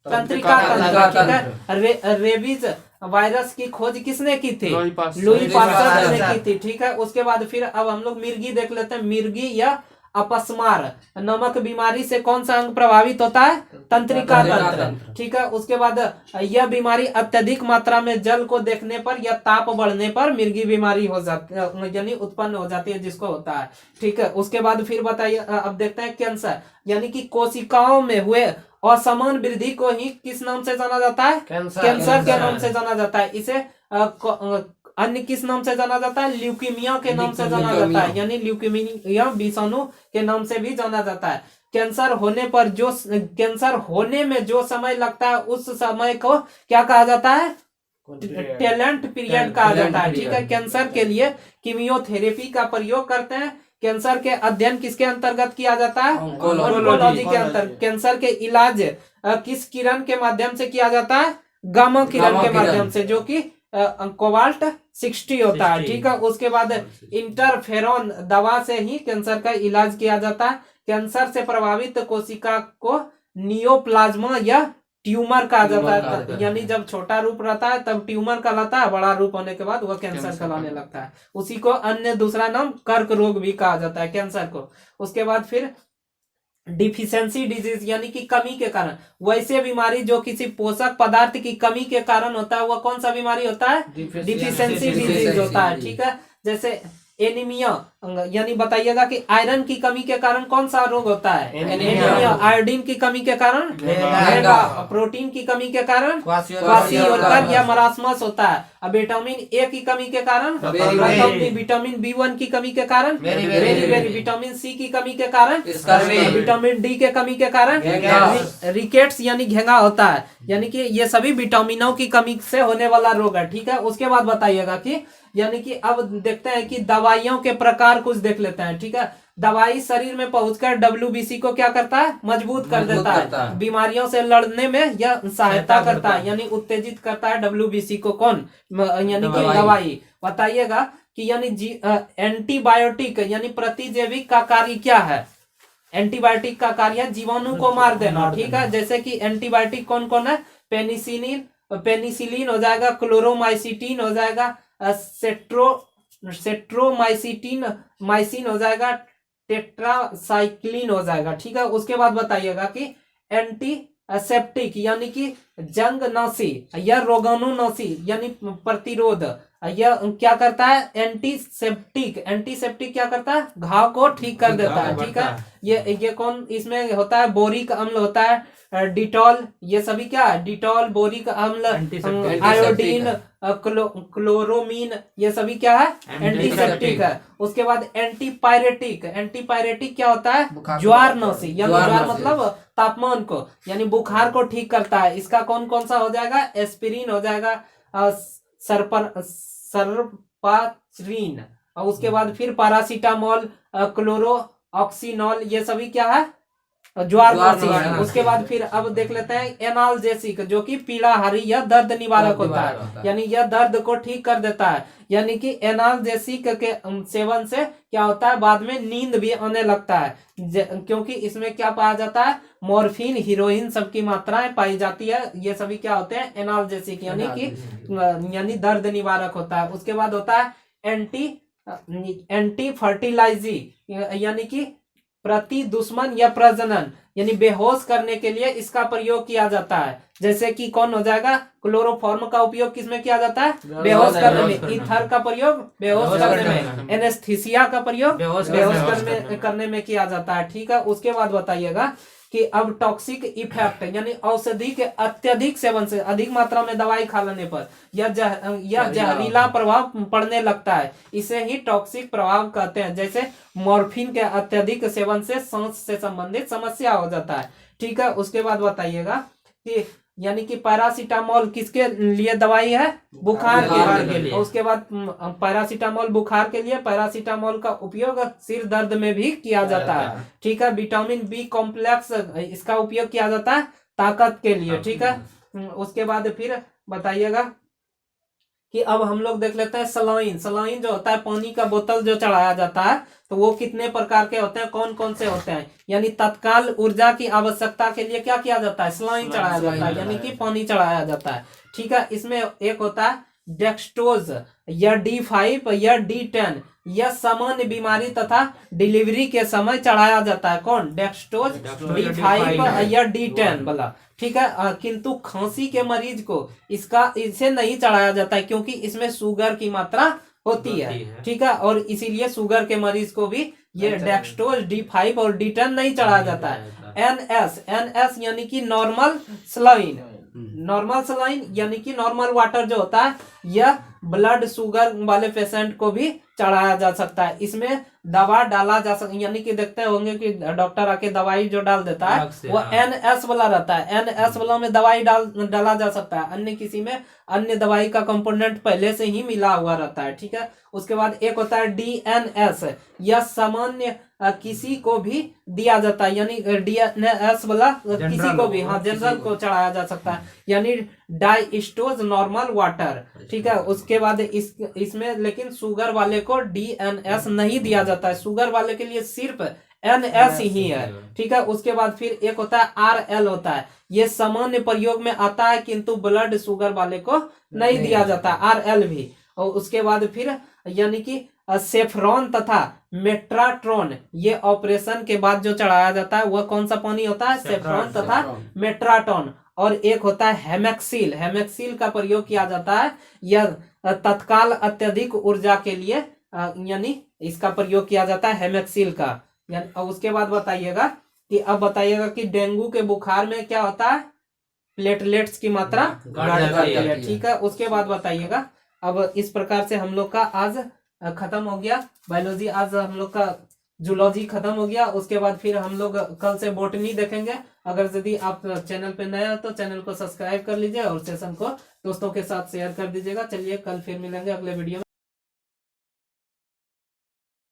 तंत्रिका तंत्र। ठीक है। रेबीज वायरस की खोज किसने की थी? लुई पास्चर ने की थी। ठीक है। उसके बाद फिर अब हम लोग मिर्गी देख लेते हैं। मिर्गी या अपस्मार नामक बीमारी से कौन सा अंग प्रभावित होता है? तंत्रिका तंत्र। ठीक है। उसके बाद यह बीमारी अत्यधिक मात्रा में जल को देखने पर या ताप बढ़ने पर मिर्गी बीमारी हो जाती है, यानी उत्पन्न हो जाती है, जिसको होता है। ठीक है। उसके बाद फिर बताइए, अब देखते हैं कैंसर, यानी कि कोशिकाओं में हुए असमान वृद्धि को ही किस नाम से जाना जाता है? कैंसर के नाम से जाना जाता है। इसे अन्य किस नाम से जाना जाता है? ल्यूकीमिया के नाम से जाना जाता है, यानी ल्यूकीमिया विषाणु के नाम से भी जाना जाता है। कैंसर होने में जो समय लगता है उस समय को क्या कहा जाता है? टैलेंट पीरियड कहा जाता है। ठीक है, कैंसर के लिए कीमियोथेरेपी का प्रयोग करते हैं। कैंसर के अध्ययन किसके अंतर्गत किया जाता है? ऑन्कोलॉजी के अंतर्गत। कैंसर के इलाज किस किरण के माध्यम से किया जाता है? गामा किरण के माध्यम से, जो कि कोबाल्ट 60 होता है। ठीक है, उसके बाद इंटरफेरॉन दवा से ही कैंसर का इलाज किया जाता है। कैंसर से प्रभावित कोशिका को नियोप्लाज्मा या ट्यूमर कहा जाता है, यानी जब छोटा रूप रहता है तब ट्यूमर कहलाता है, बड़ा रूप होने के बाद वह कैंसर कहलाने लगता है। उसी को अन्य दूसरा नाम कर्क रोग भी कहा जाता है कैंसर को। उसके बाद फिर डिफिशियंसी डिजीज, यानी कि कमी के कारण, वैसे बीमारी जो किसी पोषक पदार्थ की कमी के कारण होता है, वह कौन सा बीमारी होता है? डिफिशियंसी डिजीज होता है। ठीक है, जैसे एनीमिया, यानी बताइएगा कि आयरन की कमी के कारण कौन सा रोग होता है? एनीमिया। आयोडीन की कमी के कारण प्रोटीन की कमी के कारण क्वासियोलर या मरासमस होता है। अब विटामिन ए की कमी के कारण, विटामिन B1 की कमी के कारण, विटामिन सी की कमी के कारण, विटामिन डी के कमी के कारण रिकेट्स यानी घेंगा होता है। यानी कि ये सभी विटामिनों की कमी से होने वाला रोग है। ठीक है, उसके बाद बताइएगा कि यानी कि अब देखते हैं कि दवाइयों के प्रकार कुछ देख लेते हैं। ठीक है, दवाई शरीर में पहुंचकर WBC को क्या करता है? मजबूत कर देता है। बीमारियों से लड़ने में यह सहायता करता है, यानी उत्तेजित करता है WBC को। कौन? यानी कि दवाई। बताइएगा कि यानी एंटीबायोटिक यानी प्रतिजैविक का कार्य क्या है? एंटीबायोटिक का कार्य है जीवाणु को मार देना। ठीक है, जैसे कि एंटीबायोटिक कौन कौन है? पेनिसिलिन हो जाएगा, क्लोरोमाइसिटिन हो जाएगा, माइसिन हो जाएगा, टेट्रासाइक्लिन हो जाएगा। ठीक है, उसके बाद बताइएगा कि एंटीसेप्टिक यानी कि जंगनाशी या रोगाणुनाशी यानी प्रतिरोध, यह क्या करता है? एंटीसेप्टिक क्या करता है? घाव को ठीक कर देता है। ठीक है, ये कौन इसमें होता है? बोरिक अम्ल होता है, डिटॉल, ये सभी क्या है? डिटॉल, बोरिक अम्ल, आयोडीन, क्लोरोमीन, ये सभी क्या है? एंटीसेप्टिक है। उसके बाद एंटीपायरेटिक क्या होता है? ज्वारनाशी, यानी ज्वार मतलब तापमान को, यानी बुखार को ठीक करता है। इसका कौन कौन सा हो जाएगा? एस्पिरिन हो जाएगा, सर्पाचरिन, और उसके बाद फिर पैरासीटामोल, क्लोरोऑक्सीनोल, ये सभी क्या है? ज्वारनाशी है। उसके बाद फिर अब देख लेते हैं एनाल्जेसिक, जो कि पीड़ाहारी या दर्द निवारक होता है, यानी यह दर्द को ठीक कर देता है। यानी कि एनाल्जेसिक के सेवन से क्या होता है? बाद में नींद भी आने लगता है, क्योंकि इसमें क्या पाया जाता है? मॉर्फिन, हीरोइन सबकी मात्राएं पाई जाती है। ये सभी क्या होते हैं? एनाल्जेसिक, यानी दर्द निवारक होता है। उसके बाद होता है एंटी फर्टिलाइजी, यानी कि प्रति दुश्मन या प्रजनन, यानी बेहोश करने के लिए इसका प्रयोग किया जाता है। जैसे कि कौन हो जाएगा? क्लोरोफॉर्म का उपयोग किसमें किया जाता है? बेहोश करने में। ईथर का प्रयोग बेहोश करने में। एनेस्थीसिया का प्रयोग बेहोश करने में किया जाता है। ठीक है, उसके बाद बताइएगा कि अब टॉक्सिक इफेक्ट, यानी औषधि के अत्यधिक सेवन से, अधिक मात्रा में दवाई खा लेने पर यह जहरीला प्रभाव पड़ने लगता है। इसे ही टॉक्सिक प्रभाव कहते हैं। जैसे मॉर्फिन के अत्यधिक सेवन से सांस से संबंधित समस्या हो जाता है। ठीक है, उसके बाद बताइएगा कि यानी कि पैरासीटामोल किसके लिए दवाई है? बुखार के लिए। उसके बाद पैरासीटामोल बुखार के लिए, पैरासीटामोल का उपयोग सिर दर्द में भी किया जाता है। ठीक है, विटामिन B कॉम्प्लेक्स, इसका उपयोग किया जाता है ताकत के लिए। ठीक है, उसके बाद फिर बताइएगा कि अब हम लोग देख लेते हैं सलाइन जो होता है, पानी का बोतल जो चढ़ाया जाता है, तो वो कितने प्रकार के होते हैं? कौन कौन से होते हैं? यानी तत्काल ऊर्जा की आवश्यकता के लिए क्या किया जाता है? सलाइन चढ़ाया जाता है, यानी कि पानी चढ़ाया जाता है। ठीक है, इसमें एक होता है डेक्सट्रोज या D5 या D10, यह सामान्य बीमारी तथा डिलीवरी के समय चढ़ाया जाता है। कौन? डेक्सट्रोज, D5 या D10 वाला। ठीक है, किंतु खांसी के मरीज को इसे नहीं चढ़ाया जाता है, क्योंकि इसमें शुगर की मात्रा होती है। ठीक है, और इसीलिए शुगर के मरीज को भी ये डेक्सट्रोज, D5 और D10 नहीं चढ़ाया जाता है। NS यानी कि नॉर्मल सलाइन यानी कि नॉर्मल वाटर जो होता है, यह ब्लड शुगर वाले पेशेंट को भी चढ़ाया जा सकता है। इसमें दवा डाला जा सकता, यानी कि देखते होंगे कि डॉक्टर आके दवाई जो डाल देता है वो NS वाला रहता है, NS वाला में दवाई डाला जा सकता है, अन्य किसी में अन्य दवाई का कंपोनेंट पहले से ही मिला हुआ रहता है, ठीक है। उसके बाद एक होता है DNS, यह सामान्य किसी को भी दिया जाता है, यानी DNS वाला किसी को भी, हाँ, जनरल को चढ़ाया जा सकता है, यानी डाइस्टोज नॉर्मल वाटर, ठीक है। उसके बाद इसमें लेकिन शुगर वाले को DNS नहीं दिया जाता है, शुगर वाले के लिए सिर्फ NS ही है, ठीक है। उसके बाद फिर एक होता है RL होता है, ये सामान्य प्रयोग में आता है किंतु ब्लड शुगर वाले को नहीं दिया जाता, RL भी। और उसके बाद फिर यानी कि सेफ्रॉन तथा मेट्राट्रोन, ये ऑपरेशन के बाद जो चढ़ाया जाता है वह कौन सा पानी होता है, सेफ्रॉन तथा मेट्राटोन। और एक होता है हेमेक्सिल, हेमेक्सिल का प्रयोग किया जाता है, यह तत्काल अत्यधिक ऊर्जा के लिए यानी इसका प्रयोग किया जाता है हेमेक्सिल का। यानी उसके बाद बताइएगा कि अब बताइएगा कि डेंगू के बुखार में क्या होता है, प्लेटलेट्स की मात्रा बढ़ जाती है, ठीक है। उसके बाद बताइएगा, अब इस प्रकार से हम लोग का आज खत्म हो गया बायोलॉजी, आज हम लोग का जूलॉजी खत्म हो गया। उसके बाद फिर हम लोग कल से बॉटनी देखेंगे। अगर यदि आप चैनल पे नए हो तो चैनल को सब्सक्राइब कर लीजिए और सेशन को दोस्तों के साथ शेयर कर दीजिएगा। चलिए कल फिर मिलेंगे अगले वीडियो में।